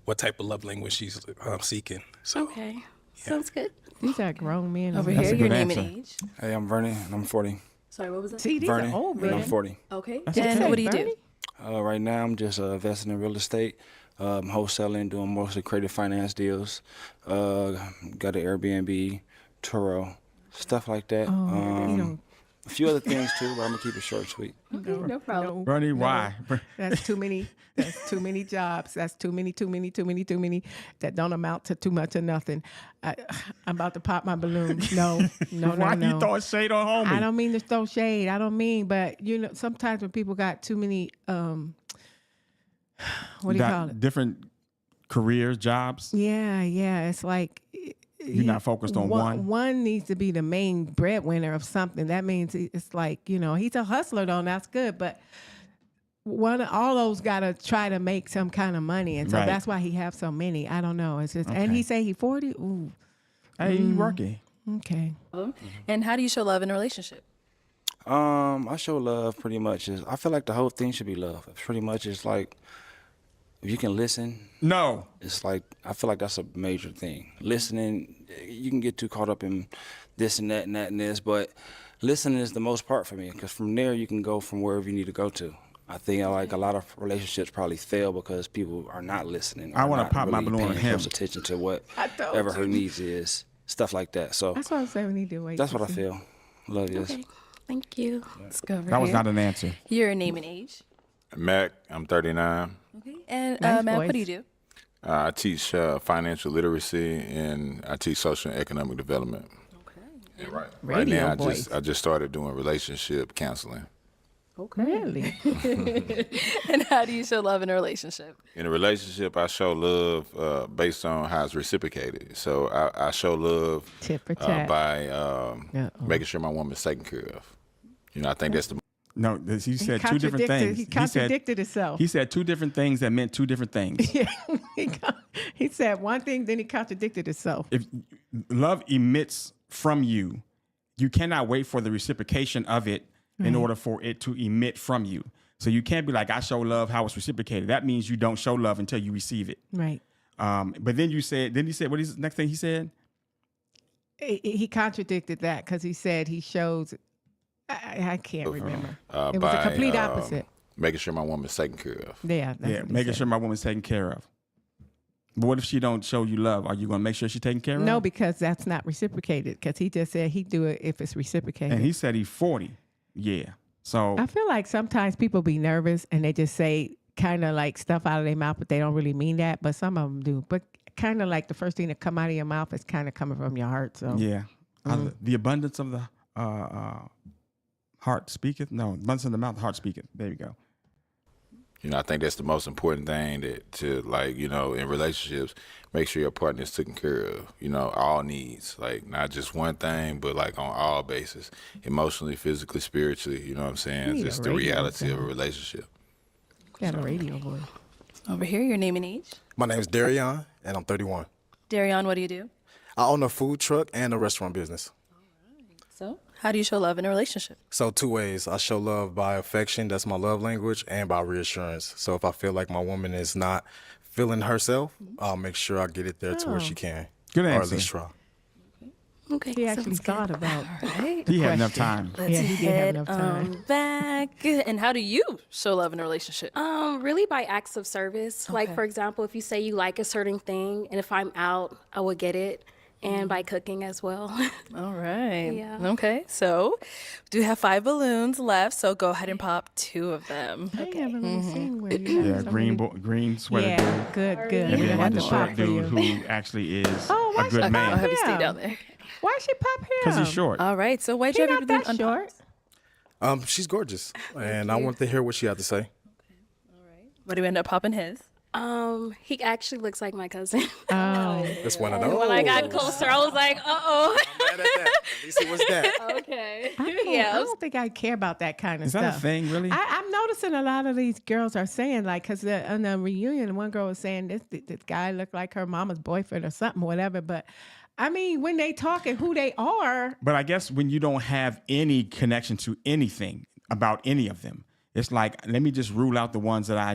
what type of love language she's seeking. So Okay. Sounds good. These are grown men. Over That's here, a your good name answer. and age. Hey, I'm Vernon, and I'm 40. Sorry, what was that? See, these Vernon, are old and I'm men. 40. Okay. That's And okay. what do you Bernie? do? Right now, I'm just investing in real estate, wholesaling, doing mostly creative finance deals. Got an Airbnb, Turo. stuff like that. A few other things too, but I'm gonna keep it short and sweet. No problem. Bernie, why? That's too many. That's too many jobs. That's too many that don't amount to too much or nothing. I'm about to pop my balloon. No. Why you throwing shade on homie? I don't mean to throw shade. I don't mean, but sometimes when people got too many, what do you call it? Different careers, jobs. Yeah. It's like you're not focused on one. One needs to be the main breadwinner of something. That means it's like, he's a hustler though, and that's good. But all those got to try to make some kind of money. And so that's why he have so many. I don't know. It's just, and he say he 40. Ooh. Hey, he working. Okay. And how do you show love in a relationship? I show love pretty much. I feel like the whole thing should be love. Pretty much it's like, if you can listen. No. It's like, I feel like that's a major thing. Listening, you can get too caught up in this and that and that and this, but listening is the most part for me, because from there you can go from wherever you need to go to. I think like a lot of relationships probably fail because people are not listening. I want to pop my balloon on him. Close attention to whatever her needs is, stuff like that. So that's what I'm saying. We need to wait. That's what I feel. Love you. Okay. Thank you. Let's go over That was here. not an answer. Your name and age. Mac, I'm 39. Okay. And Nice Mac, voice. what do you do? I teach financial literacy and I teach social and economic development. Okay. And right Radio now, voice. I just started doing relationship counseling. Okay. Really? And how do you show love in a relationship? In a relationship, I show love based on how it's reciprocated. So I show love Tit for tat. by making sure my woman's taken care of. I think that's the. No, he said two different things. He contradicted himself. He said two different things that meant two different things. Yeah, he said one thing, then he contradicted himself. If love emits from you, you cannot wait for the reciprocation of it in order for it to emit from you. So you can't be like, I show love how it's reciprocated. That means you don't show love until you receive it. Right. But then he said, what is the next thing he said? He contradicted that because he said he shows. I can't remember. It was a complete opposite. Making sure my woman's taken care of. Yeah. Making sure my woman's taken care of. But what if she don't show you love? Are you going to make sure she's taken care of? No, because that's not reciprocated. Because he just said he'd do it if it's reciprocated. And he said he's 40. Yeah. So I feel like sometimes people be nervous and they just say kind of like stuff out of their mouth, but they don't really mean that. But some of them do. But kind of like the first thing that come out of your mouth is kind of coming from your heart. So yeah, the abundance of the heart speaketh. No, abundance of the mouth, the heart speaketh. There you go. I think that's the most important thing to in relationships, make sure your partner is taken care of, all needs, like not just one thing, but like on all bases, emotionally, physically, spiritually, you know what I'm saying? Just the reality of a relationship. Got a radio voice. Over here, your name and age. My name is Darion, and I'm 31. Darion, what do you do? I own a food truck and a restaurant business. So, how do you show love in a relationship? So 2 ways. I show love by affection, that's my love language, and by reassurance. So if I feel like my woman is not feeling herself, I'll make sure I get it there to where she can. Good answer. Or at least try. Okay. He actually thought about Right. He had enough time. Let's he did have head enough time. back. And how do you show love in a relationship? Really by acts of service. Like, for example, if you say you like a certain thing, and if I'm out, I will get it. And by cooking as well. All right. Yeah. Okay. So, we do have 5 balloons left. So go ahead and pop 2 of them. I haven't really seen where you have Yeah, so green many- green sweater Yeah, good. dude. We And then had the to short pop for dude you. who actually is Oh, why a good she man. I'll have you stay Yeah. down there. Why she pop him? Because he's short. All right. So why'd He you have not everything that short. She's gorgeous, and I want to hear what she had to say. What do we end up popping his? He actually looks like my cousin. Oh. That's one of And those. when I got closer, I was like, uh-oh. I'm mad at that. At least it was that. Okay. I don't think I care about that kind of Is stuff. that a thing, really? I'm noticing a lot of these girls are saying, like, because on the reunion, one girl was saying this guy looked like her mama's boyfriend or something, whatever. But I mean, when they talk and who they are, But I guess when you don't have any connection to anything about any of them, it's like, let me just rule out the ones that I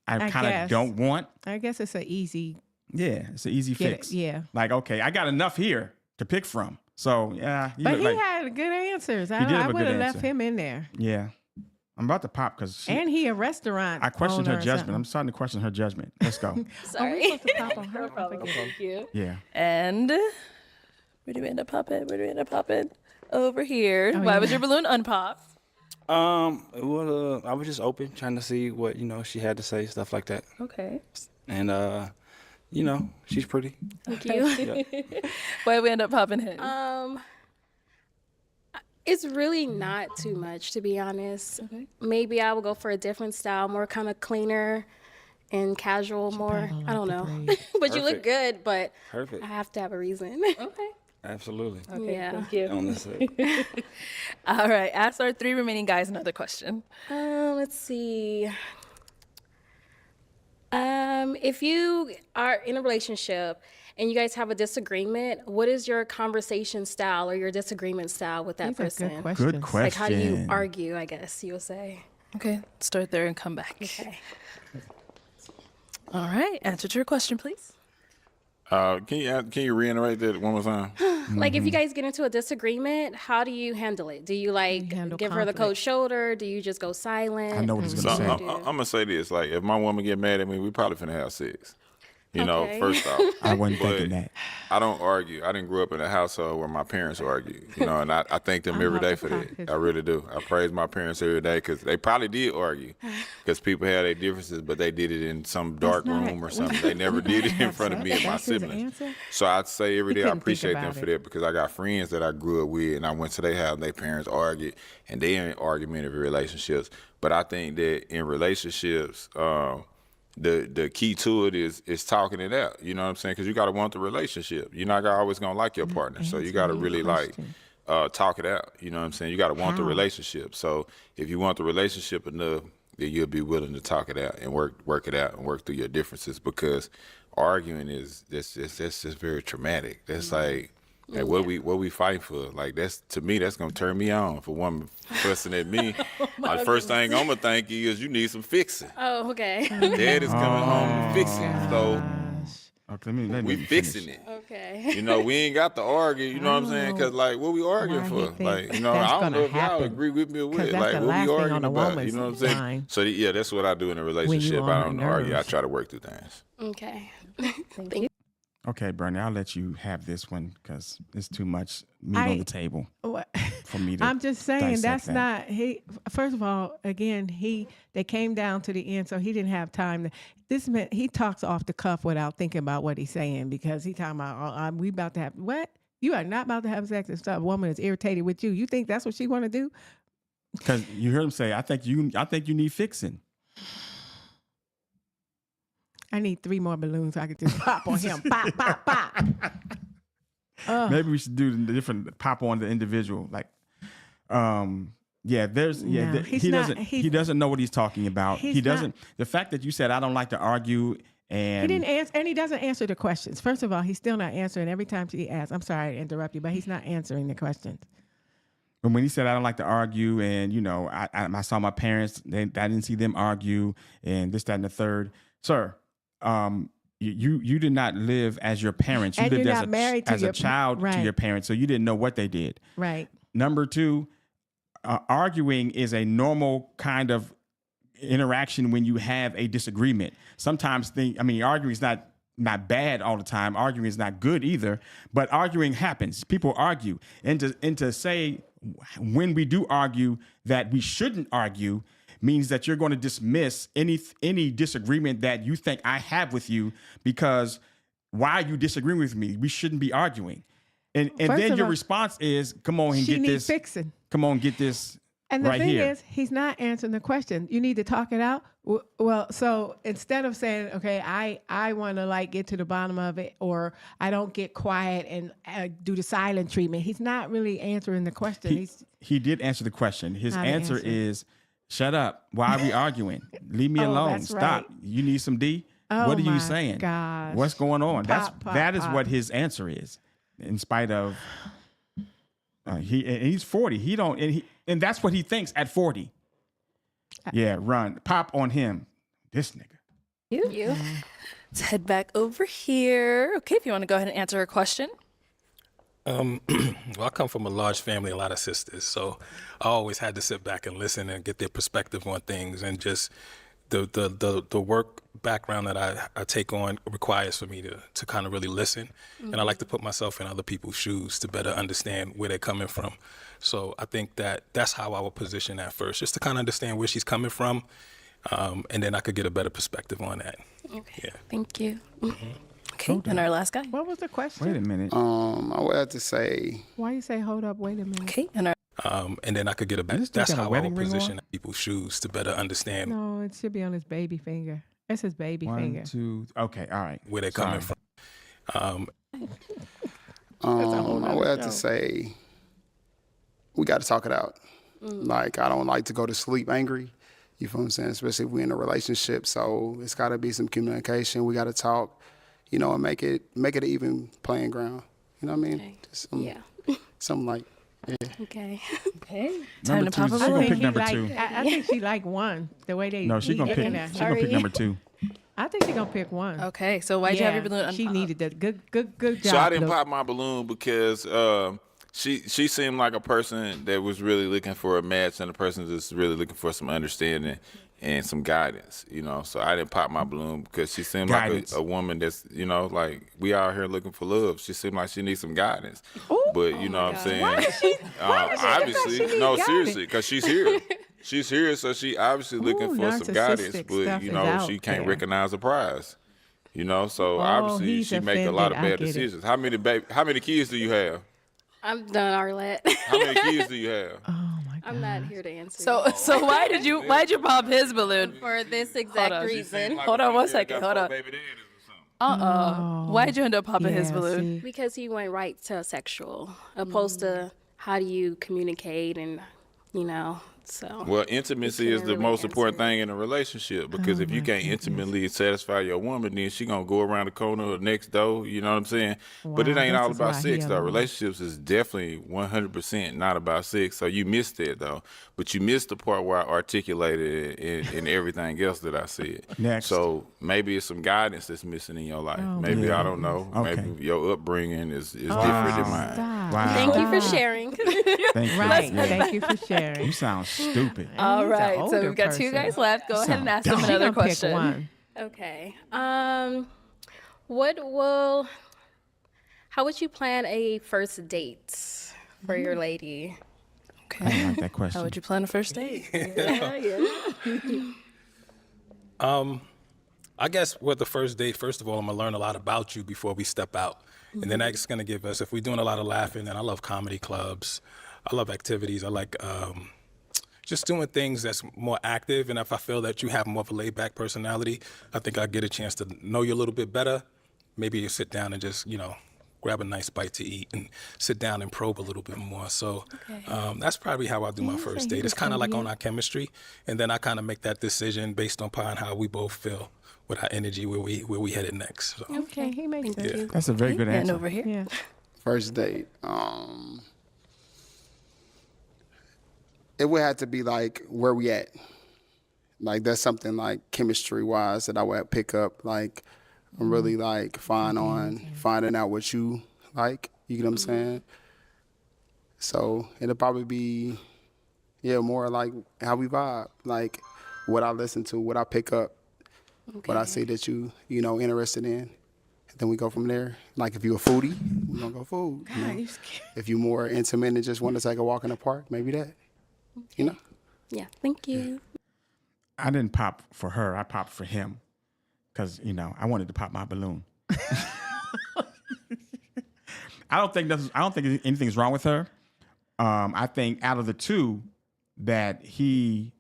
kind of guess. don't want. I guess it's an easy. Yeah, it's an easy Get it, fix. yeah. Like, okay, I got enough here to pick from. So, yeah. You But look he like, had good answers. He did have I a would good have left answer. him in there. yeah. I'm about to pop because And he a restaurant. I questioned owner her or judgment. something. I'm starting to question her judgment. Let's go. Sorry. Oh, we supposed to pop on her. No problem. Thank you. Yeah. And Where do we end up popping? Over here. Why was your balloon unpopped? It was, I was just open, trying to see what, she had to say, stuff like that. Okay. And, she's pretty. Thank you. Yeah. Why we end up popping him? It's really not too much, to be honest. Okay. Maybe I will go for a different style, more kind of cleaner and casual, more. I don't know. But you look good, but Perfect. I have to have a reason. Okay. Absolutely. Okay, Yeah. thank you. On this side. All right, ask our 3 remaining guys another question. Let's see. If you are in a relationship and you guys have a disagreement, what is your conversation style or your disagreement style with that person? Good question. Like, how do you argue, I guess you'll say. Okay, start there and come back. Okay. All right, answer to your question, please. Can you reiterate that one more time? Like, if you guys get into a disagreement, how do you handle it? Do you give her the cold shoulder? Do you just go silent? I know what he's going to say. I'm gonna say this: like, if my woman get mad at me, we probably finna have sex. Okay. First off, I wasn't thinking that. I don't argue. I didn't grow up in a household where my parents argue. And I thank them every day for that. I really do. I praise my parents every day because they probably did argue, because people had their differences, but they did it in some dark room or something. They never did it in front of me and my siblings. So I'd say every day I appreciate them for that, because I got friends that I grew up with, and I went to their house and their parents argued, and they in argumentative relationships. But I think that in relationships, the key to it is talking it out. You know what I'm saying? Because you got to want the relationship. You're not always going to like your partner. So you got to really talk it out. You know what I'm saying? You got to want the relationship. So if you want the relationship enough, then you'll be willing to talk it out and work it out and work through your differences, because arguing that's just very traumatic. That's like what we fighting for. Like, that's, to me, that's gonna turn me on. If a woman fussing at me, the first thing I'm gonna think is you need some fixing. Oh, okay. Dad is coming home and fixing. So let we me fixing finish. it. Okay. We ain't got to argue. You know what I'm saying? Because what we arguing for? I don't know if y'all agree with me or what. Like, what we arguing about? You know what I'm saying? mind. So that's what I do in a relationship. I don't argue. I try to work through things. Okay. Thank you. Okay, Bernie, I'll let you have this one because it's too much meat on the table for me to I'm just saying that's dissect that. not first of all, again, they came down to the end, so he didn't have time to. This man, he talks off the cuff without thinking about what he's saying, because he's talking about we about to have what? You are not about to have sex and stuff. A woman is irritated with you. You think that's what she want to do? Because you heard him say, I think you need fixing. I need 3 more balloons so I can just pop on him. Pop, pop, pop. Maybe we should do the different pop on the individual. Like, he doesn't know what he's talking about. He doesn't. The fact that you said I don't like to argue, and he didn't answer, and he doesn't answer the questions. First of all, he's still not answering every time she asks. I'm sorry to interrupt you, but he's not answering the questions. And when he said I don't like to argue, and I saw my parents, I didn't see them argue, and this, that, and the third, sir. You did not live as your parents. You and lived you're not married as a child to your parents, so you didn't know what they did. Right. Number 2, arguing is a normal kind of interaction when you have a disagreement. Sometimes arguing is not bad all the time. Arguing is not good either, but arguing happens. People argue, and to say when we do argue that we shouldn't argue means that you're going to dismiss any disagreement that you think I have with you, because why are you disagreeing with me? We shouldn't be arguing. And then your response is, come on and get this. Fixing. Come on, get this And the right thing here. is, he's not answering the question. You need to talk it out. Well, so instead of saying, okay, I want to get to the bottom of it, or I don't get quiet and do the silent treatment, he's not really answering the question. He did answer the question. His answer is, shut up. Why are we arguing? Leave me alone. That's Stop. right. You need some D? Oh, what are you my saying? gosh. What's going on? That is pop. what his answer is. In spite of he's 40. He don't and that's what he thinks at 40. Yeah, run. Pop on him. This nigga. You. Let's head back over here. Okay, if you want to go ahead and answer her question. Well, I come from a large family, a lot of sisters, so I always had to sit back and listen and get their perspective on things, and just the work background that I take on requires for me to kind of really listen. And I like to put myself in other people's shoes to better understand where they're coming from. So I think that's how I would position that first, just to kind of understand where she's coming from. And then I could get a better perspective on that. Okay. Yeah. Thank you. Okay, and our last guy. What was the question? Wait a minute. I would have to say. Why you say hold up? Wait a minute. Okay, and our And then I could get a better. this dude That's got a how I wedding would ring on? position people's shoes to better understand No, it should be on his baby finger. That's his baby finger. 1, 2. Okay, all right. where they're coming from. I would have to say we got to talk it out. Like, I don't like to go to sleep angry. You feel what I'm saying? Especially if we're in a relationship. So it's got to be some communication. We got to talk, you know, and make it an even playing ground. You know what I mean? Okay. Just some, Yeah. something like, yeah. Okay. okay, time Number to pop two, a she gonna balloon. pick number like, 2. I think she like one. The way they. No, she gonna looking pick. at She her. gonna pick number 2. I think she gonna pick one. Okay, so why'd you have your balloon? She needed that. Good job. So I didn't Luke. pop my balloon because she seemed like a person that was really looking for a match and a person that's really looking for some understanding and some guidance, you know. So I didn't pop my balloon because she seemed Guidance. like a woman that's, you know, like we out here looking for love. She seemed like she needs some guidance. But you know what I'm saying? Obviously, no, seriously, because she's here. She's here, so she obviously looking for some guidance, narcissistic but stuff you is know, out she can't there. recognize a prize. You know, so Oh, obviously he's she make a lot of offended. I bad get it. decisions. How many kids do you have? I'm done, Arlette. How many kids do you have? Oh my God. I'm not here to answer. So why'd you pop his balloon? for this exact on. reason. Hold on 1 second. Hold on. Why'd you end up popping his Yeah, balloon? see. Because he went right to sexual, opposed to how do you communicate and, you know, so. Well, intimacy is couldn't the really most answer important it. thing in a relationship because if you can't intimately satisfy your woman, then she gonna go around the corner or next door. You know what I'm saying? But it Wow, ain't this all is about why sex he though. alone. Relationships is definitely 100% not about sex. So you missed it though. But you missed the part where I articulated it and everything else that I said. Next. So maybe it's some guidance that's missing in your life. Oh, Maybe my I don't know. Okay. Maybe your upbringing is different than mine. Stop. Wow. Thank you for Stop. sharing. Thank you. Right. Yeah. Thank you for sharing. You sound stupid. All He's a right, so older we've got two person. guys left. Go ahead and ask them dumb. She another gonna question. pick one. Okay. How would you plan a first date for your lady? I didn't like that question. How would you plan a first date? I guess with the first date, first of all, I'm gonna learn a lot about you before we step out. And then that's gonna give us, if we're doing a lot of laughing, and I love comedy clubs, I love activities, I like just doing things that's more active. And if I feel that you have more of a laid back personality, I think I get a chance to know you a little bit better. Maybe you sit down and just, you know, grab a nice bite to eat and sit down and probe a little bit more. So that's probably how I do my first date. It's kind of like on our chemistry. And then I kind of make that decision based upon how we both feel with our energy, where we headed next. So. Okay, he makes sense. That's a very good And answer. over here. Yeah. First date. It would have to be like where we at. Like that's something like chemistry wise that I would pick up. Like I'm really like fine on finding out what you like. You know what I'm saying? So it'll probably be more like how we vibe. Like what I listen to, what I pick up, what I see that you know, interested in. Then we go from there. Like if you're a foodie, we're gonna go food. You know? You scared. If you're more intimate and just want to take a walk in the park, maybe that. You know? Yeah, thank you. I didn't pop for her. I popped for him because, you know, I wanted to pop my balloon. I don't think anything's wrong with her. I think out of the two that he,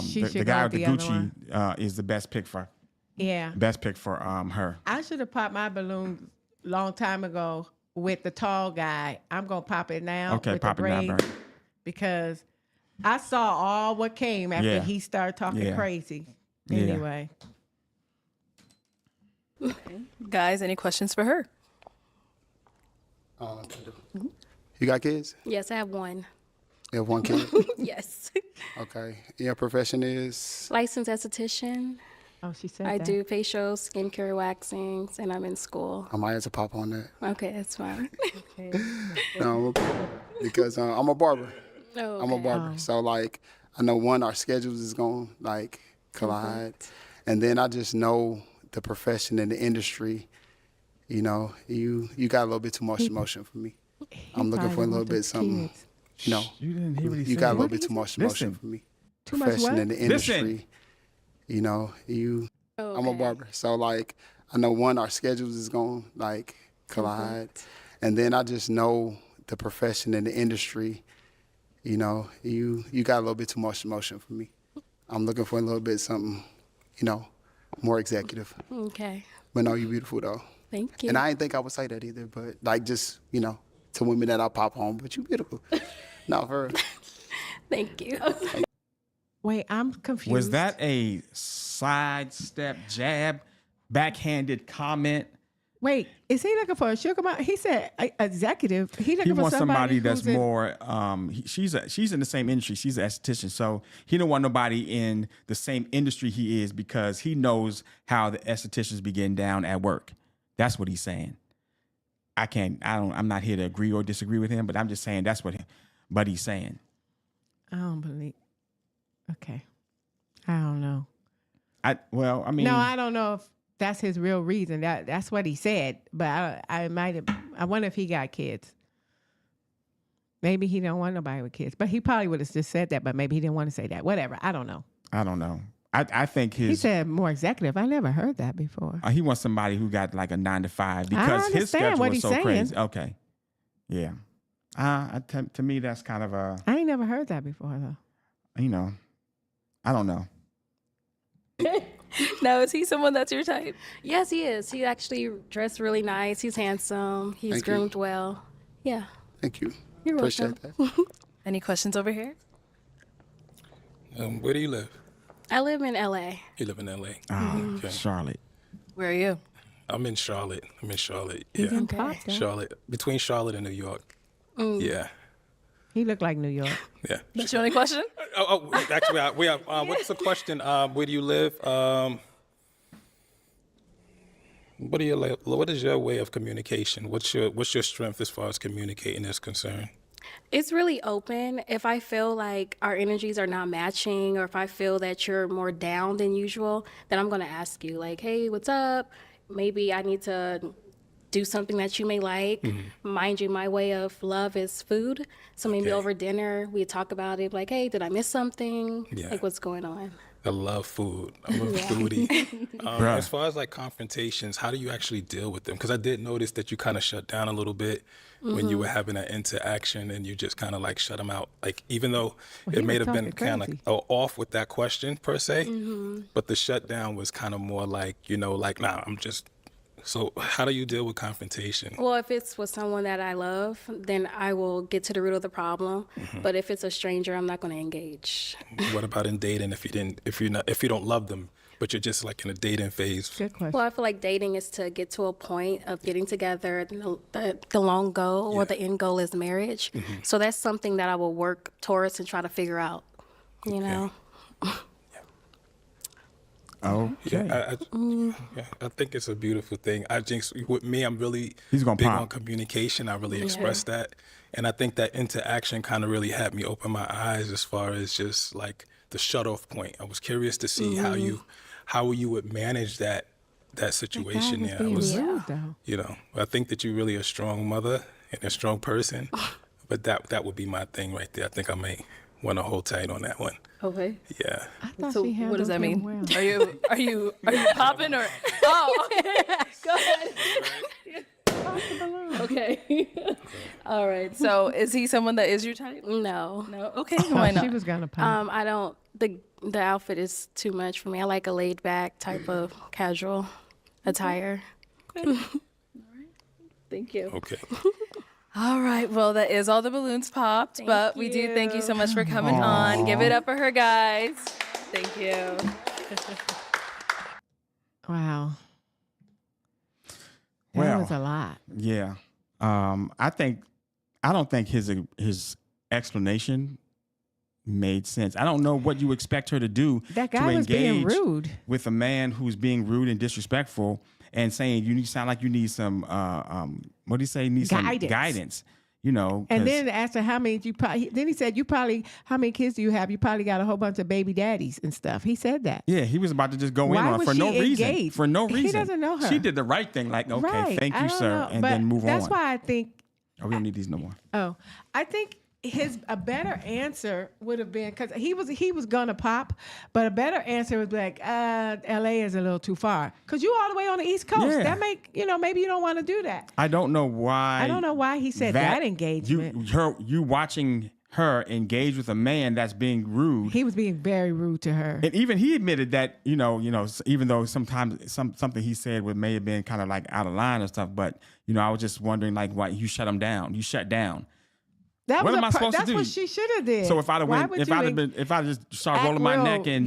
She the should guy go with the the other Gucci is the best pick for Yeah. her. I should have popped my balloon long time ago with the tall guy. I'm gonna pop it now. Okay, with pop the it now, braids Bernie. because I saw all what came after Yeah. he started talking Yeah. crazy. Yeah. Anyway, Guys, any questions for her? You got kids? Yes, I have one. You have one kid? Yes. Okay. Your profession is? Licensed esthetician. oh, she said I that. do facials, skincare, waxings, and I'm in school. I might have to pop on that. Okay, that's fine. No, because I'm a barber. Oh, I'm a okay. barber. So, like, I know, our schedules is going to, like, collide. And then I just know the profession and the industry, you know, you got a little bit too much emotion for me. I'm looking for a little bit something, you know, You didn't hear what he you said. got a little bit too much emotion Listen. for me. Too much Profession what? in the industry, you know, I'm a barber. So like, I know our schedules is going to like collide. And then I just know the profession in the industry, you know, you got a little bit too much emotion for me. I'm looking for a little bit something, you know, more executive. Okay. But no, you beautiful though. Thank you. And I didn't think I would say that either, but like just, you know, to women that I pop on, but you beautiful. No, for real. Thank you. Wait, I'm confused. Was that a sidestep, jab, backhanded comment? Wait, is he looking for a sugar mom? He said executive. He looking He for wants somebody that's who's in- more. She's in the same industry. She's an esthetician, so he don't want nobody in the same industry he is because he knows how the estheticians be getting down at work. That's what he's saying. I'm not here to agree or disagree with him, but I'm just saying that's what he's saying. I don't believe. Okay, I don't know. I don't know if that's his real reason. That's what he said, but I might have. I wonder if he got kids. Maybe he don't want nobody with kids, but he probably would have just said that. But maybe he didn't want to say that. Whatever. I don't know. I think He said more executive. I never heard that before. he wants somebody who got like a 9 to 5 because his understand schedule what is he's so saying. crazy. Okay, yeah. To me, that's kind of a I ain't never heard that before though. I don't know. Now, is he someone that's your type? Yes, he is. He actually dressed really nice. He's handsome. He's Thank you. groomed well. Yeah. Thank you. You're Appreciate welcome. that. Any questions over here? Where do you live? I live in LA. You live in LA. Oh, Charlotte. Where are you? I'm in Charlotte. Yeah. Even pop, though. Charlotte. Between Charlotte and New York. Yeah. He looked like New York. Yeah. That's your only question? Actually, we have. What's the question? Where do you live? What is your way of communication? What's your strength as far as communicating is concerned? It's really open. If I feel like our energies are not matching, or if I feel that you're more down than usual, then I'm going to ask you, like, hey, what's up? Maybe I need to do something that you may like. Mind you, my way of love is food. So maybe over dinner, we talk about it, like, hey, did I miss something? Yeah. Like, what's going on? I love food. I'm a foodie. As far as like confrontations, how do you actually deal with them? Because I did notice that you kind of shut down a little bit when you were having that interaction, and you just kind of like shut them out. Like, even though it may have been kind of like off with that question per se, but the shutdown was kind of more like, like, nah, I'm just. So how do you deal with confrontation? Well, if it's with someone that I love, then I will get to the root of the problem. But if it's a stranger, I'm not going to engage. What about in dating? If you don't love them, but you're just like in a dating phase? Good question. Well, I feel like dating is to get to a point of getting together. The long goal or the end goal is marriage. So that's something that I will work towards and try to figure out. You know. Okay. I think it's a beautiful thing. I think with me, I'm really He's gonna big pop. on communication. I really express that. And I think that interaction kind of really had me open my eyes as far as just like the shut off point. I was curious to see how you would manage that situation. That guy was being rude, though. I think that you're really a strong mother and a strong person. But that would be my thing right there. I think I may want to hold tight on that one. Okay. Yeah. I thought So she what does that mean? well. Are you popping or? Oh, go ahead. Okay. All right. So is he someone that is your type? No. No. Okay. Why not? She was gonna pop. I don't. The outfit is too much for me. I like a laid back type of casual attire. Thank you. Okay. All right. Well, that is all the balloons popped, but we do thank you so much for coming on. Give it up for her, guys. Thank you. Wow. That Well, was a lot. Yeah. I don't think his explanation made sense. I don't know what you expect her to do That to guy was being engage rude. with a man who's being rude and disrespectful and saying you sound like you need some what do you say? Need some Guidance. guidance. you know. And then asked her how many then he said, how many kids do you have? You probably got a whole bunch of baby daddies and stuff. He said that. Yeah, he was about to just go Why in on was for no she reason. engaged? For no reason. He doesn't know her. She did the right thing, like, okay, Right. thank I you, don't sir, know, and but then move on. That's why I think, we don't need these no more. I think a better answer would have been, because he was gonna pop, but a better answer was like, LA is a little too far, because you all the way on the East Coast. Yeah. That maybe you don't want to do that. I don't know why. I don't know why he said that engagement. You watching her engage with a man that's being rude. He was being very rude to her. And even he admitted that, even though sometimes something he said may have been kind of like out of line and stuff, but, I was just wondering, like, why you shut him down? You shut down. What am I supposed to do? That's what she should have did. So if I just started rolling my neck and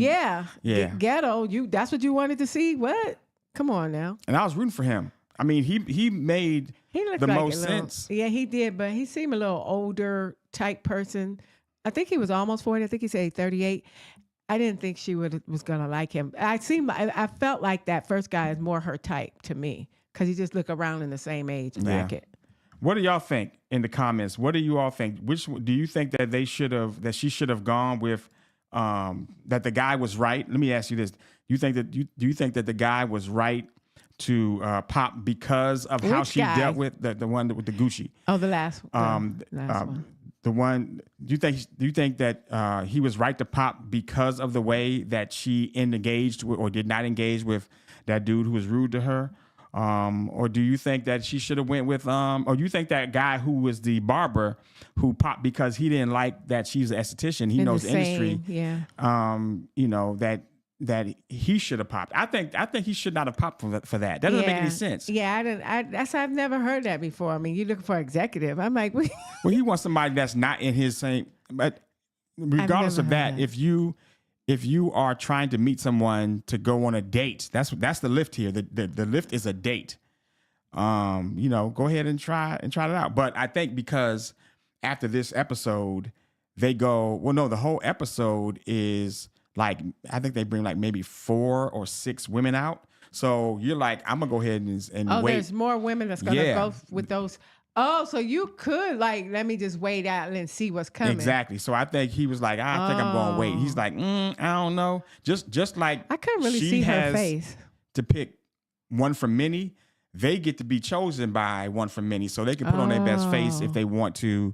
ghetto, that's what you wanted to see. What? Come on now. And I was rooting for him. I mean, he made the most sense. Yeah, he did, but he seemed a little older type person. I think he was almost 40. I think he said 38. I didn't think she was gonna like him. I felt like that first guy is more her type to me, because he just looked around in the same age bracket. What do y'all think in the comments? What do you all think? Which do you think that she should have gone with? That the guy was right. Let me ask you this: do you think that the guy was right to pop because of how she dealt with the one with the Gucci? Oh, the last one. The one. Do you think that he was right to pop because of the way that she engaged with, or did not engage with, that dude who was rude to her? Or do you think that she should have went with, or do you think that guy who was the barber who popped because he didn't like that she's an esthetician, he knows the industry, that he should have popped? I think he should not have popped for that. That doesn't make any sense. Yeah, I've never heard that before. I mean, you're looking for an executive. I'm like, well, he wants somebody that's not in his same. But regardless of that, if you are trying to meet someone to go on a date, that's the lift here. The lift is a date. Go ahead and try it out. But I think because after this episode, they go, well, no, the whole episode is like, I think they bring like maybe 4 or 6 women out. So you're like, I'm gonna go ahead and wait. There's more women that's gonna go with those. Oh, so you could let me just wait out and see what's coming. Exactly. So I think he was like, I think I'm going to wait. He's like, I don't know. Just like I couldn't really see her face. To pick one from many, they get to be chosen by one from many, so they can put on their best face if they want to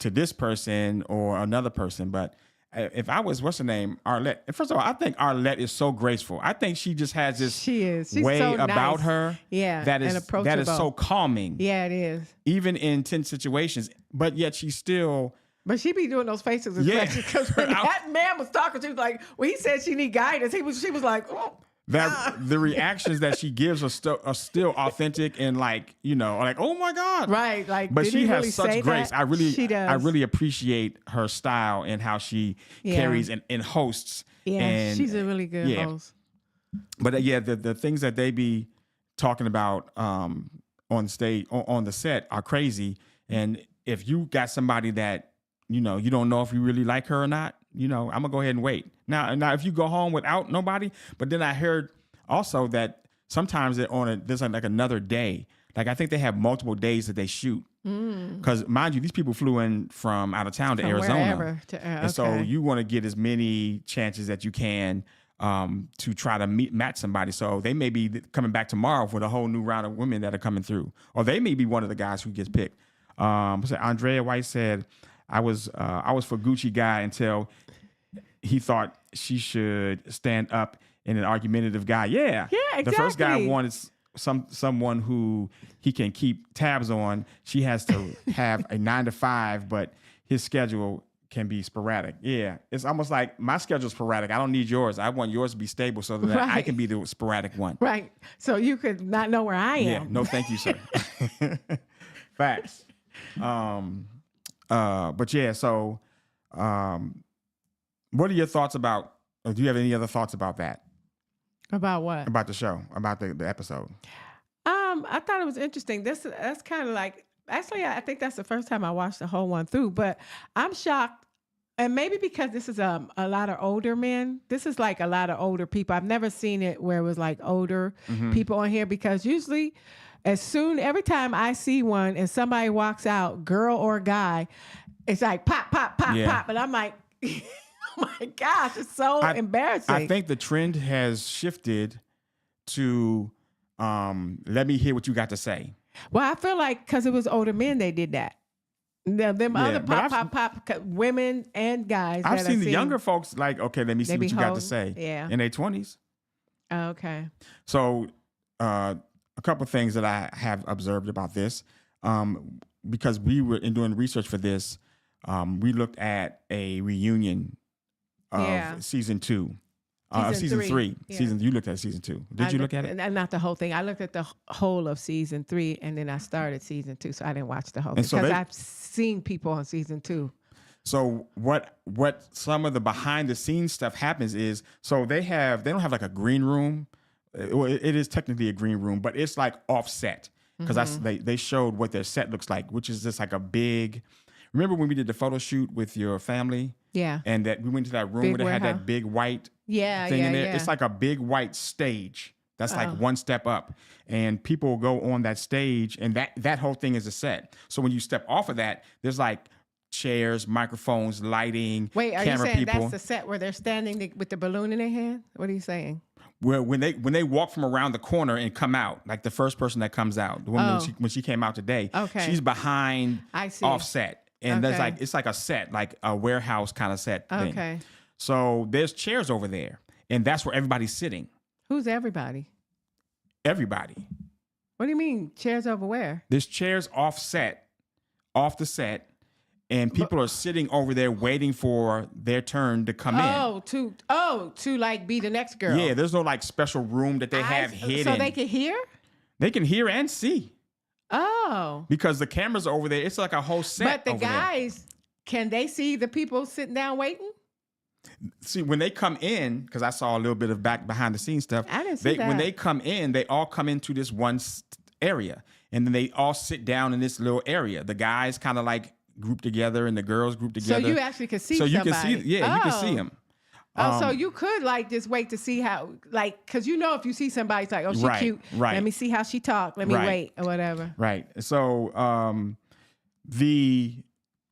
this person or another person. But if I was, what's her name, Arlette. First of all, I think Arlette is so graceful. I think she just has this She's way so about nice. her that is so calming. Yeah, it is. Even in tense situations, but yet she's still. But she be doing those faces because when that man was talking, she was like, when he said she need guidance, she was like, oh. The reactions that she gives are still authentic and like oh my God, right? Like, but she has such grace. She does. I really appreciate her style and how she carries and hosts. Yeah, and she's a really good host. But the things that they be talking about on stage on the set are crazy. And if you got somebody that you don't know if you really like her or not, I'm gonna go ahead and wait. Now, if you go home without nobody, but then I heard also that sometimes there's like another day. Like I think they have multiple days that they shoot. Because mind you, these people flew in from out of town to Arizona, and so you want to get as many chances that you can to try to match somebody. So they may be coming back tomorrow with a whole new round of women that are coming through, or they may be one of the guys who gets picked. Andrea White said, I was for Gucci guy until he thought she should stand up in an argumentative guy. Yeah, exactly. The first guy wanted someone who he can keep tabs on. She has to have a 9 to 5, but his schedule can be sporadic. Yeah, it's almost like my schedule's sporadic. I don't need yours. I want yours to be stable so that I can be the sporadic one. Right. So you could not know where I am. Yeah. No, thank you, sir. Facts. But yeah, so what are your thoughts about, or do you have any other thoughts about that? About what? About the show, about the episode. I thought it was interesting. That's kind of like, actually, I think that's the first time I watched the whole one through, but I'm shocked. And maybe because this is a lot of older men. This is like a lot of older people. I've never seen it where it was like older people on here, because usually every time I see one and somebody walks out, girl or guy, it's like pop, pop, pop, pop. And I'm like, oh my gosh, it's so embarrassing. I think the trend has shifted to let me hear what you got to say. Well, I feel like because it was older men, they did that. Them other pop, women and guys. I've seen the younger folks like, okay, let me see what you got to say. Yeah. In their 20s. Okay. So a couple of things that I have observed about this, because we were doing research for this, we looked at a reunion of season 2. Season 3. Yeah. You looked at season 2. Did you look at it? Not the whole thing. I looked at the whole of season 3, and then I started season 2, so I didn't watch the whole thing because I've seen people on season 2. So what some of the behind the scenes stuff happens is, so they don't have like a green room. It is technically a green room, but it's like offset because they showed what their set looks like, which is just like a big. Remember when we did the photo shoot with your family? Yeah. And that we went to that room where they had that big white thing in there. Yeah. It's like a big white stage. That's like one step up. And people go on that stage, and that whole thing is a set. So when you step off of that, there's like chairs, microphones, lighting, Wait, are camera you saying people. that's the set where they're standing with the balloon in their hand? What are you saying? Where when they walk from around the corner and come out, like the first person that comes out, the woman when she came out today, she's behind offset. And there's like, it's like a set, like a warehouse kind of set thing. Okay. So there's chairs over there, and that's where everybody's sitting. Who's everybody? Everybody. What do you mean chairs over where? There's chairs off the set, and people are sitting over there waiting for their turn to come in. To like be the next girl. Yeah, there's no like special room that they have hidden. So they can hear? They can hear and see. Oh. Because the cameras are over there. It's like a whole set. But the over guys, there. Can they see the people sitting down waiting? See, when they come in, because I saw a little bit of behind the scenes stuff. I didn't see that. When they come in, they all come into this one area. And then they all sit down in this little area. The guys kind of like group together and the girls group together. So you actually can see somebody. You can see, you can see them. So you could like just wait to see how, like, because you know if you see somebody, it's like, oh, she's cute. Right. Let me see how she talk. Let me wait or whatever. Right. So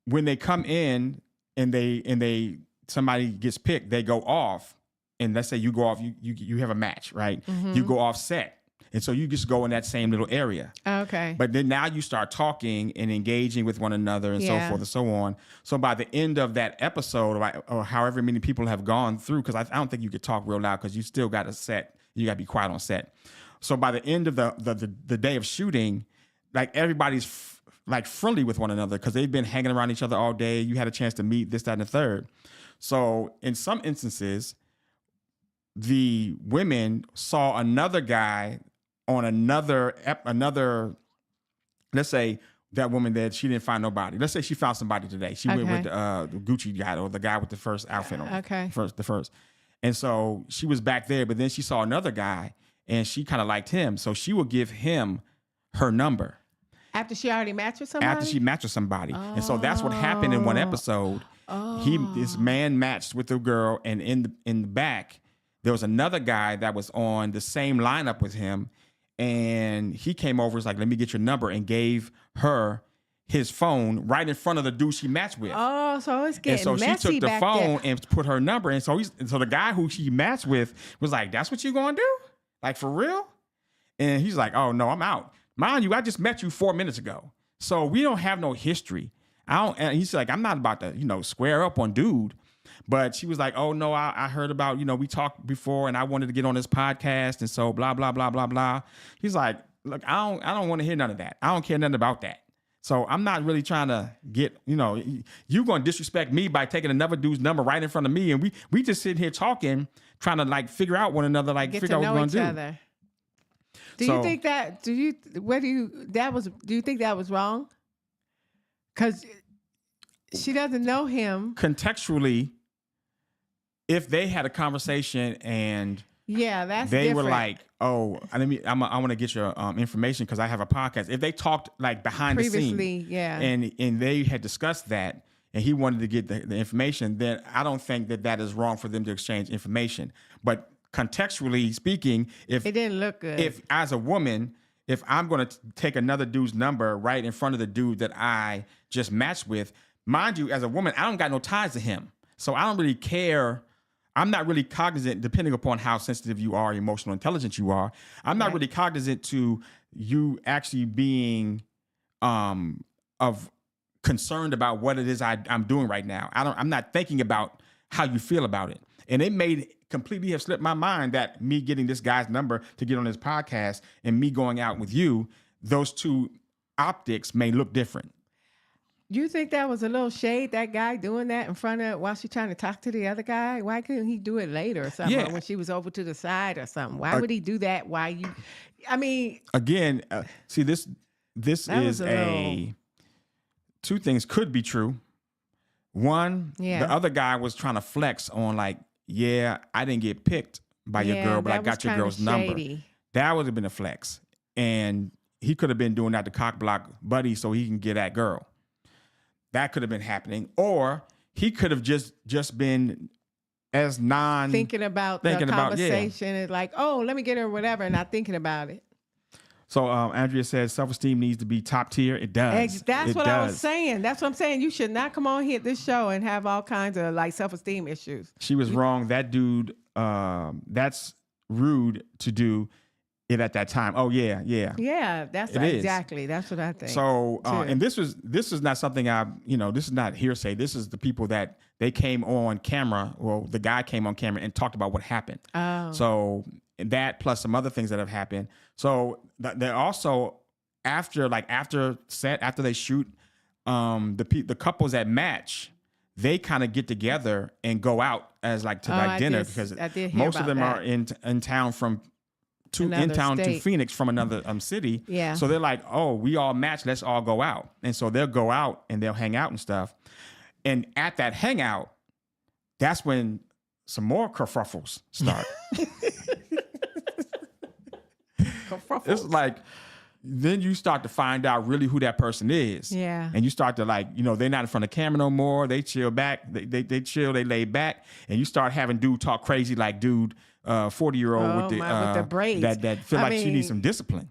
when they come in and somebody gets picked, they go off, and let's say you go off, you have a match, right? Mm-hmm. You go off set. And so you just go in that same little area. Okay. But then now you start talking and engaging with one another and so forth and so on. So by the end of that episode, or however many people have gone through, because I don't think you could talk real loud because you still got a set. You got to be quiet on set. So by the end of the day of shooting, like everybody's like friendly with one another because they've been hanging around each other all day. You had a chance to meet this, that, and the third. So in some instances, the women saw another guy on another, let's say that woman that she didn't find nobody. Let's say she found somebody today. She went with the Gucci guy or the guy with the first outfit on. Okay. The first. And so she was back there, but then she saw another guy and she kind of liked him. So she would give him her number. After she already matched with somebody? After she matched with somebody. And so that's what happened in one episode. This man matched with the girl, and in the back, there was another guy that was on the same lineup with him. And he came over, was like, let me get your number, and gave her his phone right in front of the dude she matched with. Oh, so it's getting messy. And so she took the phone there. and put her number in. So the guy who she matched with was like, that's what you gonna do? Like, for real? And he's like, oh, no, I'm out. Mind you, I just met you 4 minutes ago. So we don't have no history. And he's like, I'm not about to, square up on dude. But she was like, oh, no, I heard about, we talked before and I wanted to get on this podcast. And so blah, blah, blah, blah, blah. He's like, look, I don't want to hear none of that. I don't care nothing about that. So I'm not really trying to get, you're going to disrespect me by taking another dude's number right in front of me. And we just sitting here talking, trying to like figure out one another, like figure out what we're going to do. Do you think that, do you think that was wrong? Because she doesn't know him. Contextually, if they had a conversation and that's they different. were like, oh, I want to get your information because I have a podcast. If they talked like behind the scenes, and they had discussed that, and he wanted to get the information, then I don't think that is wrong for them to exchange information. But contextually speaking, if it didn't look good, if as a woman, if I'm going to take another dude's number right in front of the dude that I just matched with, mind you, as a woman, I don't got no ties to him. So I don't really care. I'm not really cognizant, depending upon how sensitive you are, emotional intelligent you are. I'm not really cognizant to you actually being of concerned about what it is I'm doing right now. I'm not thinking about how you feel about it. And it may completely have slipped my mind that me getting this guy's number to get on his podcast and me going out with you, those two optics may look different. You think that was a little shade, that guy doing that in front of, while she's trying to talk to the other guy? Why couldn't he do it later or something? Yeah. Or when she was over to the side or something? Why would he do that while you, I mean. Again, see, this is two things could be true. One, the other guy was trying to flex on like, yeah, I didn't get picked by your girl, but I got your girl's number. That would have been a flex. And he could have been doing that to cock block Buddy so he can get that girl. That could have been happening. Or he could have just been as thinking about the conversation and like, oh, let me get her whatever, and not thinking about it. So Andrea says self-esteem needs to be top tier. It does. That's what I was saying. That's what I'm saying. You should not come on here at this show and have all kinds of like self-esteem issues. She was wrong. That dude, that's rude to do it at that time. Oh yeah. Yeah, that's exactly. That's what I think. So and this is not something this is not hearsay. This is the people that they came on camera. Well, the guy came on camera and talked about what happened. Oh. So that plus some other things that have happened. So they're also after they shoot, the couples that match, they kind of get together and go out as like to dinner because most of them are in town to Phoenix from another city. Yeah. So they're like, oh, we all match. Let's all go out. And so they'll go out and they'll hang out and stuff. And at that hangout, that's when some more kerfuffles start. It's like, then you start to find out really who that person is. Yeah. And you start to like, they're not in front of the camera no more. They chill back. They chill, they lay back. And you start having dude talk crazy like dude, 40-year-old with the braids. That feel like she needs some discipline.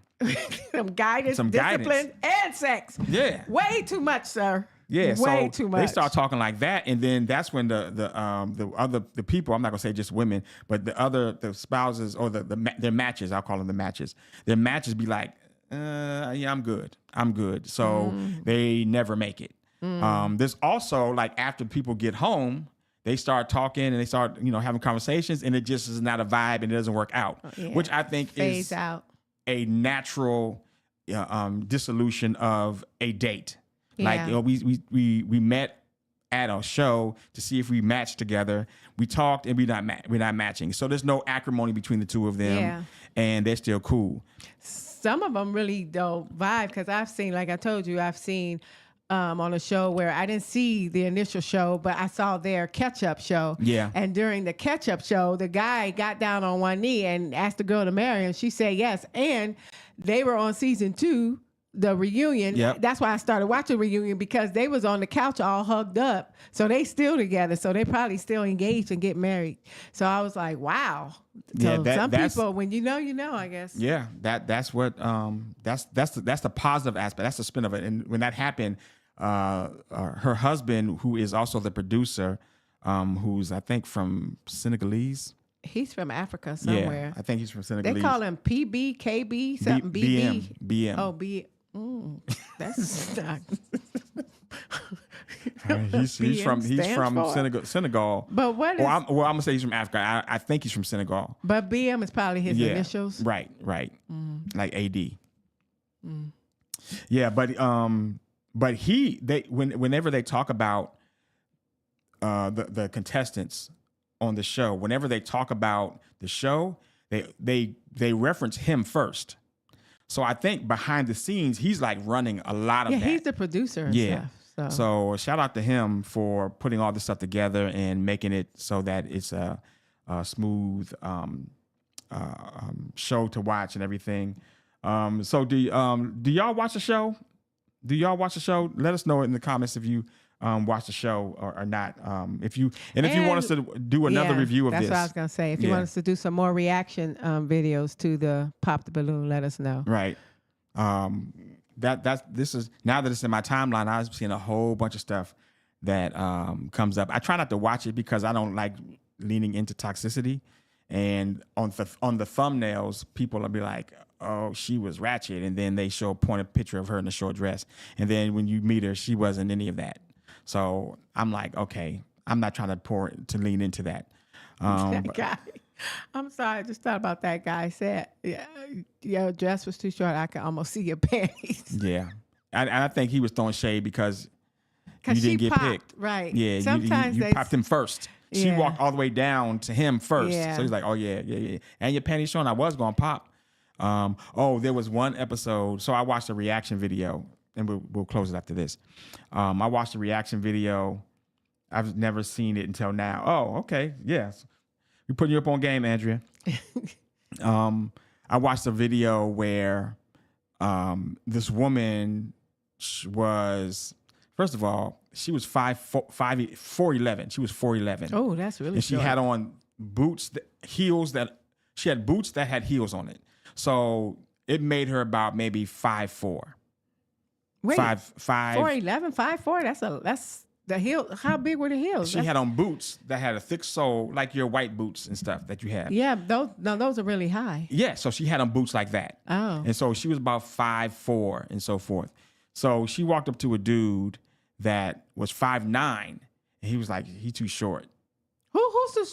some discipline, and sex. Yeah. Way too much, sir. Yeah, way too much. They start talking like that, and then that's when the people, I'm not gonna say just women, but the spouses or their matches, I'll call them the matches. Their matches be like, yeah, I'm good. So they never make it. There's also like after people get home, they start talking and they start having conversations, and it just is not a vibe and it doesn't work out, which I think is a natural dissolution of a date. Yeah. Like we met at a show to see if we matched together. We talked and we're not matching. So there's no acrimony between the two of them, and they're still cool. Some of them really don't vibe because I've seen, like I told you, on a show where I didn't see the initial show, but I saw their catch-up show. Yeah. And during the catch-up show, the guy got down on one knee and asked the girl to marry him. She said yes. And they were on season 2. The reunion. Yep. That's why I started watching reunion, because they was on the couch all hugged up. So they still together. So they probably still engaged and get married. So I was like, wow. So some people, when you know, I guess. Yeah, that's what that's the positive aspect. That's the spin of it. And when that happened, her husband, who is also the producer, who's I think from Senegalese. He's from Africa somewhere. Yeah, I think he's from Senegalese. They call him PB, KB, something BB. BM. Oh, B. That's not. he's from Senegal. But what is? I'm gonna say he's from Africa. I think he's from Senegal. But BM is probably his initials. Right. Like AD. Yeah, but whenever they talk about the contestants on the show, whenever they talk about the show, they reference him first. So I think behind the scenes, he's like running a lot of that. Yeah, he's the producer and stuff. So shout out to him for putting all this stuff together and making it so that it's a smooth show to watch and everything. So do y'all watch the show? Let us know in the comments if you watch the show or not. If you want us to do another review of that's this. That's what I was going to say. If you want us to do some more reaction videos to the Pop the Balloon, let us know. Right. This is now that it's in my timeline. I've seen a whole bunch of stuff that comes up. I try not to watch it because I don't like leaning into toxicity. And on the thumbnails, people will be like, "Oh, she was ratchet," and then they show a pointed picture of her in a short dress. And then when you meet her, she wasn't any of that. So I'm like, okay, I'm not trying to lean into that. That guy. I'm sorry, I just thought about that guy. Said, "Yeah, your dress was too short. I could almost see your panties." Yeah, I think he was throwing shade because you didn't get picked. Right. Yeah, Sometimes you popped him first. She Yeah. walked all the way down to him first. Yeah. So he's like, oh, yeah. And your panties showing, I was going to pop. There was one episode. So I watched a reaction video, and we'll close it after this. I watched a reaction video. I've never seen it until now. Oh, okay. Yes. We're putting you up on game, Andrea. I watched a video where this woman was, first of all, she was 4'11". She was 4'11". Oh, that's really And she short. had on she had boots that had heels on it. So it made her about maybe 5'4". Wait, 5'5". 4'11", 5'4". That's the heel. How big were the heels? She had on boots that had a thick sole, like your white boots and stuff that you have. Yeah, those are really high. Yeah, so she had on boots like that. Oh. And so she was about 5'4" and so forth. So she walked up to a dude that was 5'9", and he was like, "He too short." Who's too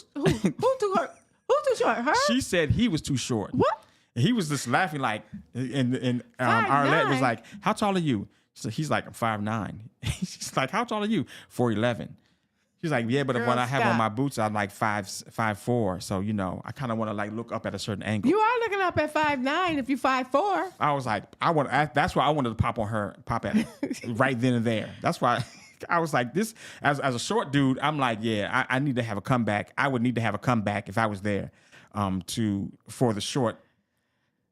short? Her? She said he was too short. What? And he was just laughing like, and Arlette was like, "How tall are you?" So he's like, "I'm 5'9". She's like, "How tall are you?" 4'11". She's like, "Yeah, but Girl, when I have on stop. my boots, I'm like 5'4". So I kind of want to like look up at a certain angle. You are looking up at 5'9" if you 5'4". I was like, that's why I wanted to pop at her right then and there. That's why I was like, this as a short dude, I'm like, yeah, I need to have a comeback. I would need to have a comeback if I was there for the short.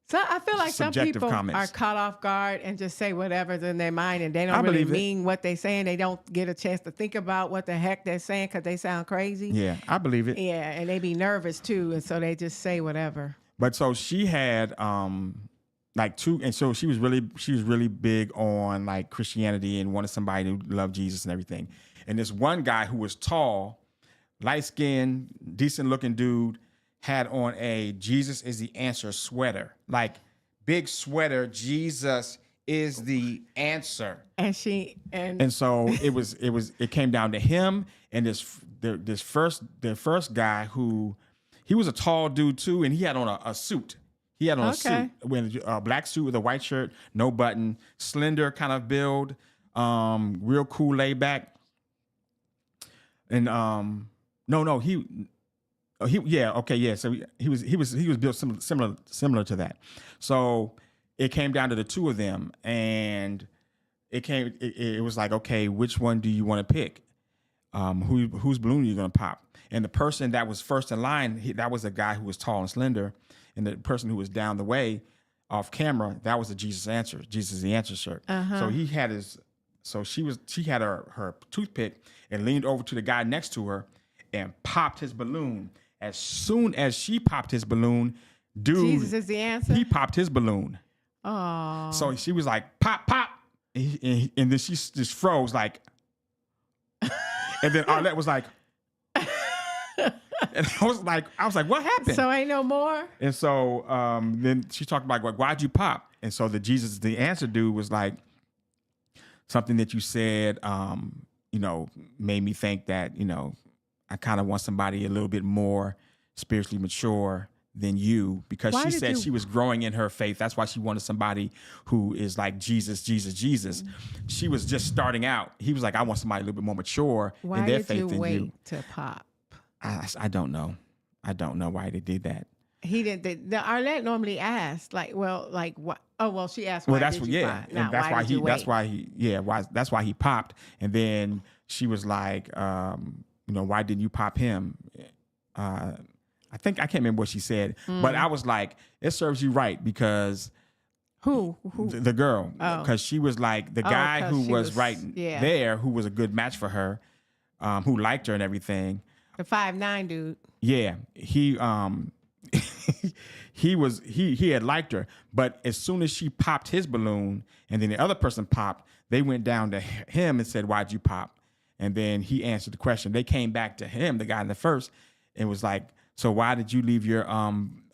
So I feel like some Subjective people comments. are caught off guard and just say whatever's in their mind, and they I don't really believe it. mean what they're saying. They don't get a chance to think about what the heck they're saying because they sound crazy. Yeah, I believe it. Yeah, and they be nervous too, and so they just say whatever. But so she had like two, and so she was really big on like Christianity and wanted somebody who loved Jesus and everything. And this one guy who was tall, light skinned, decent looking dude had on a Jesus is the answer sweater, like big sweater. Jesus is the answer. And so it came down to him and the first guy who, he was a tall dude too, and he had on a suit. He had on a suit, a black suit with a white shirt, no button, slender kind of build, real cool, laid back. And So he was built similar to that. So it came down to the two of them, and it was like, okay, which one do you want to pick? Whose balloon are you gonna pop? And the person that was first in line, that was a guy who was tall and slender, and the person who was down the way off camera, that was the Jesus the Answer shirt. Uh-huh. So he had she had her toothpick and leaned over to the guy next to her and popped his balloon. As soon as she popped his balloon, dude, Jesus is the answer. he popped his balloon. Oh. So she was like, "Pop, pop," and then she just froze like, and then Arlette was like, and I was like, "What happened?" So ain't no more. And so then she talked about, like, "Why'd you pop?" And so the Jesus the Answer dude was like, "Something that you said, made me think that, I kind of want somebody a little bit more spiritually mature than you," because she said she was growing in her faith. That's why she wanted somebody who is like Jesus, Jesus, Jesus. She was just starting out. He was like, "I want somebody a little bit more mature in their faith than you." Why did you wait to pop? I don't know. I don't know why they did that. He didn't. The Arlette normally asked, what? Oh, well, she asked. Why That's did what, you yeah, pop? and Not, that's why did you wait? that's why he popped. And then she was like, "Why didn't you pop him?" I can't remember what she said, but I was like, it serves you right, because who the girl, because she was like the guy who was right there, who was a good match for her, who liked her and everything. The 5'9" dude. Yeah, he he had liked her, but as soon as she popped his balloon and then the other person popped, they went down to him and said, "Why'd you pop?" And then he answered the question. They came back to him, the guy in the first, and was like, "So why did you leave your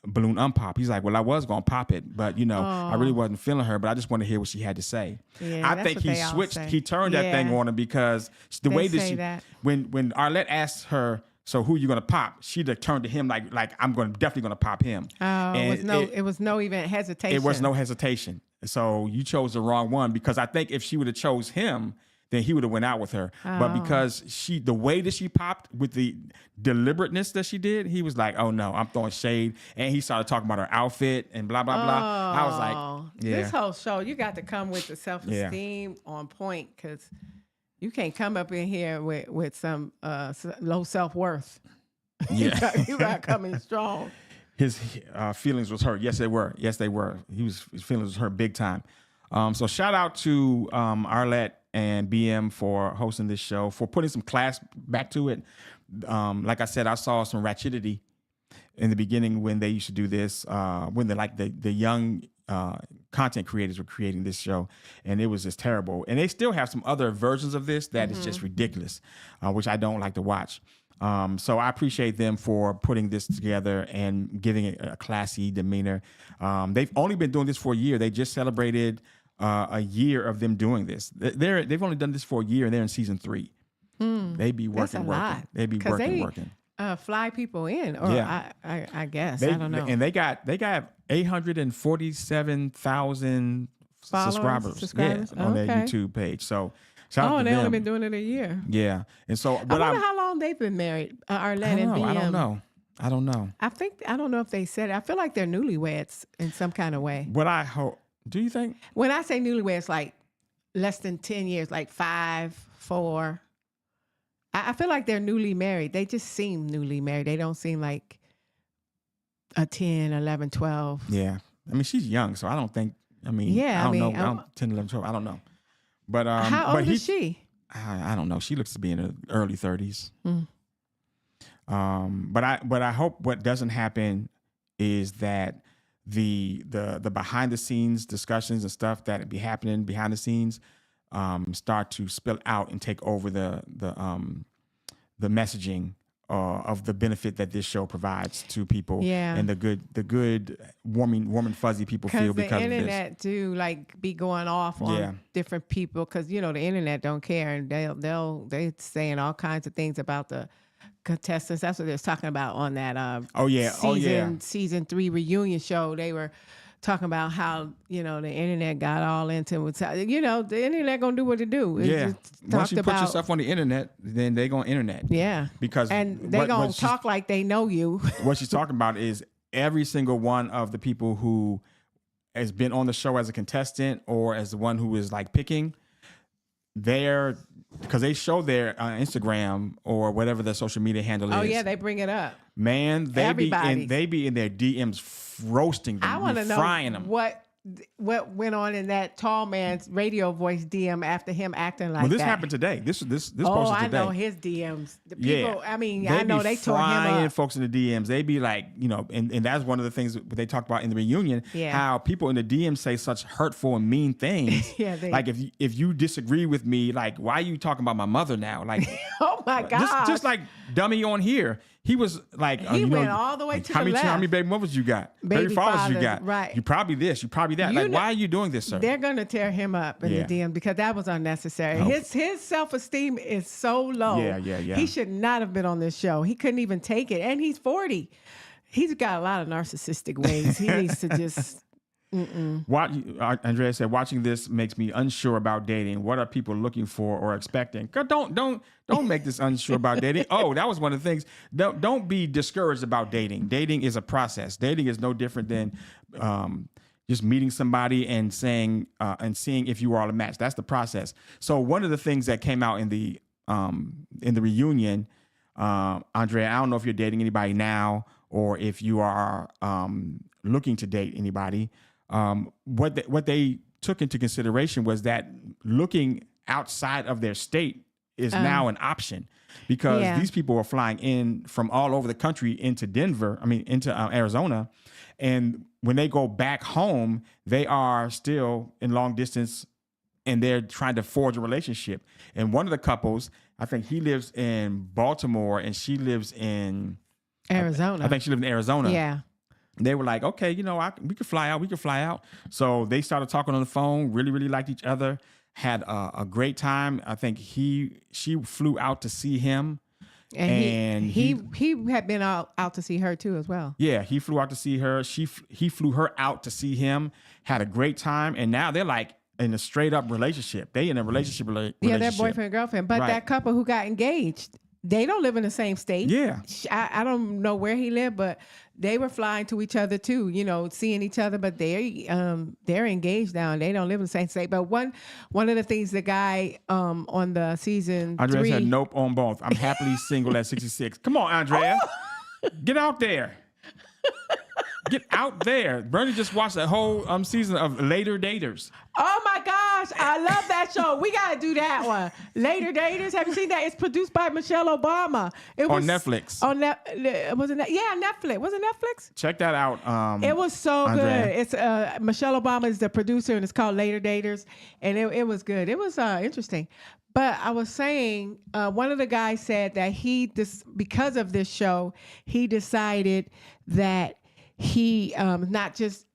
balloon unpop?" He's like, "Well, I was gonna pop it, but I really wasn't feeling her, but I just want to hear what she had to say." Yeah, I think he switched. He turned that thing on her because the way that when Arlette asked her, "So who you gonna pop?" She turned to him like I'm definitely gonna pop him. Oh, and it was no even hesitation. It was no hesitation. So you chose the wrong one, because I think if she would have chose him, then he would have went out with her. But because the way that she popped with the deliberateness that she did, he was like, "Oh no, I'm throwing shade." And he started talking about her outfit and blah, blah, blah. I was like, yeah. This whole show, you got to come with the self-esteem on point, because you can't come up in here with some low self-worth. Yeah. You got to come in strong. His feelings was hurt. Yes, they were. Yes, they were. His feelings was hurt big time. So shout out to Arlette and BM for hosting this show, for putting some class back to it. Like I said, I saw some ratchetity in the beginning when they used to do this, when the young content creators were creating this show, and it was just terrible. And they still have some other versions of this that is just ridiculous, which I don't like to watch. So I appreciate them for putting this together and giving it a classy demeanor. They've only been doing this for a year. They just celebrated a year of them doing this. They've only done this for a year, and they're in season 3. They be working. They be working. Fly people in, or yeah. I guess I don't know. And they got 847,000 subscribers on their YouTube page. So. And they've only been doing it a year. Yeah, and so I wonder how long they've been married, Arlette and BM. I don't know. I don't know if they said it. I feel like they're newlyweds in some kind of way. What I hope. Do you think? When I say newlyweds, like less than 10 years, like 5, 4. I feel like they're newly married. They just seem newly married. They don't seem like a 10, 11, 12. Yeah, I mean she's young, so I don't think. I don't know. 10, 11, 12. I don't know. But how old is she? I don't know. She looks to be in her early 30s. But I hope what doesn't happen is that the behind the scenes discussions and stuff that be happening behind the scenes start to spill out and take over the messaging of the benefit that this show provides to people, and the good warm and fuzzy people feel because of this. The internet do be going off on different people, because the internet don't care, and they saying all kinds of things about the contestants. That's what they was talking about on that season 3 reunion show. They were talking about how the internet got all into it. The internet gonna do what it do. Once you put yourself on the internet, then they gonna internet. Yeah, because they gonna talk like they know you. What she's talking about is every single one of the people who has been on the show as a contestant or as the one who is picking. Because they show their Instagram or whatever their social media handle is. Oh yeah, they bring it up. Man, they be in their DMs roasting them. I want to know frying them. what went on in that tall man's radio voice DM after him acting like that. Well, this happened today. This posted today. Oh, I know his DMs. The people, I mean, I know they tore him up. Folks in the DMs, they be like, and that's one of the things that they talked about in the reunion. Yeah. How people in the DMs say such hurtful and mean things. Like if you disagree with me, like why are you talking about my mother now? Like, oh my God, just like dummy on here. He was like, he went all the way to the left. How many baby mothers you got? Baby fathers you got? Right. You probably this. You probably that. Why are you doing this, sir? They're gonna tear him up in the DM because that was unnecessary. Oh. His self-esteem is so low. Yeah. He should not have been on this show. He couldn't even take it, and he's 40. He's got a lot of narcissistic ways. He needs to just. Andrea said, watching this makes me unsure about dating. What are people looking for or expecting? Don't make this unsure about dating. Oh, that was one of the things. Don't be discouraged about dating. Dating is a process. Dating is no different than just meeting somebody and saying and seeing if you are a match. That's the process. So one of the things that came out in the reunion, Andrea, I don't know if you're dating anybody now or if you are looking to date anybody. What they took into consideration was that looking outside of their state is now an option because these people are flying in from all over the country into Arizona. And when they go back home, they are still in long distance and they're trying to forge a relationship. And one of the couples, I think he lives in Baltimore and she lives in Arizona. I think she lived in Arizona. Yeah. They were like, okay, we could fly out. So they started talking on the phone, really, really liked each other, had a great time. I think she flew out to see him. And he had been out to see her too as well. Yeah, he flew out to see her. He flew her out to see him, had a great time. And now they're like in a straight up relationship. They in a relationship. Yeah, they're boyfriend and girlfriend. But that couple who got engaged, they don't live in the same state. Yeah. I don't know where he lived, but they were flying to each other too, seeing each other, but they're engaged now and they don't live in the same state. But one of the things the guy on the season Andrea 3 said nope on both. I'm happily single at 66. Come on, Andrea. Get out there. Get out there. Bernie just watched the whole season of Later Daters. Oh my gosh, I love that show. We gotta do that one. Later Daters. Have you seen that? It's produced by Michelle Obama. It was on Netflix. Was it? Yeah, Netflix. Was it Netflix? Check that out. It was so Andrea. good. It's Michelle Obama is the producer, and it's called Later Daters, and it was good. It was interesting. But I was saying, one of the guys said that because of this show, he decided that he not just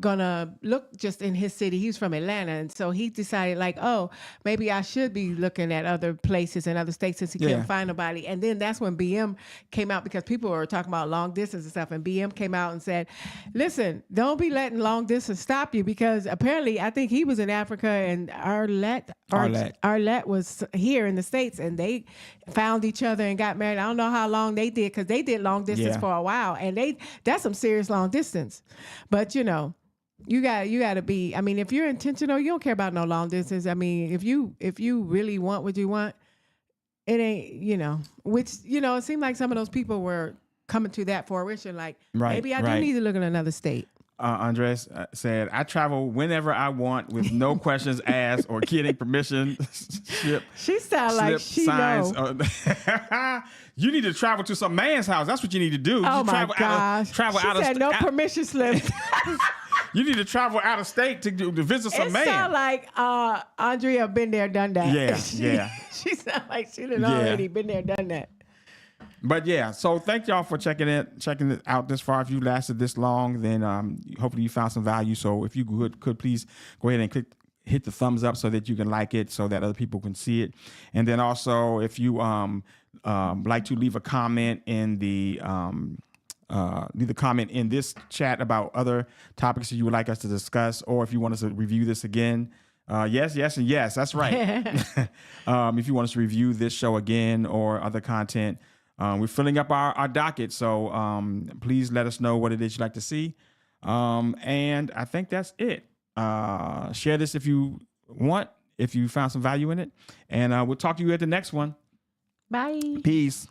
gonna look just in his city. He's from Atlanta, and so he decided like, oh, maybe I should be looking at other places and other states since he couldn't find nobody. And then that's when BM came out because people were talking about long distance and stuff, and BM came out and said, listen, don't be letting long distance stop you, because apparently I think he was in Africa and Arlette was here in the States, and they found each other and got married. I don't know how long they did, because they did long distance for a while, and that's some serious long distance. But you got to be, I mean, if you're intentional, you don't care about no long distance. I mean, if you really want what you want, it ain't, which, it seemed like some of those people were coming to that fruition. Like, maybe I do need to look in another state. Andres said, I travel whenever I want with no questions asked or getting permission. She sounds like she knows. You need to travel to some man's house. That's what you need to do. Oh, my gosh. She said no permission slips. You need to travel out of state to visit some man. It sounds like Andrea been there, done that. Yeah. She sounds like she done already been there, done that. But yeah, so thank y'all for checking it out this far. If you lasted this long, then hopefully you found some value. So if you could please go ahead and hit the thumbs up so that you can like it, so that other people can see it. And then also, if you like to leave a comment in leave a comment in this chat about other topics that you would like us to discuss, or if you want us to review this again. Yes, and yes, that's right. If you want us to review this show again or other content, we're filling up our docket. So please let us know what it is you'd like to see. And I think that's it. Share this if you want, if you found some value in it. And we'll talk to you at the next one. Bye. Peace.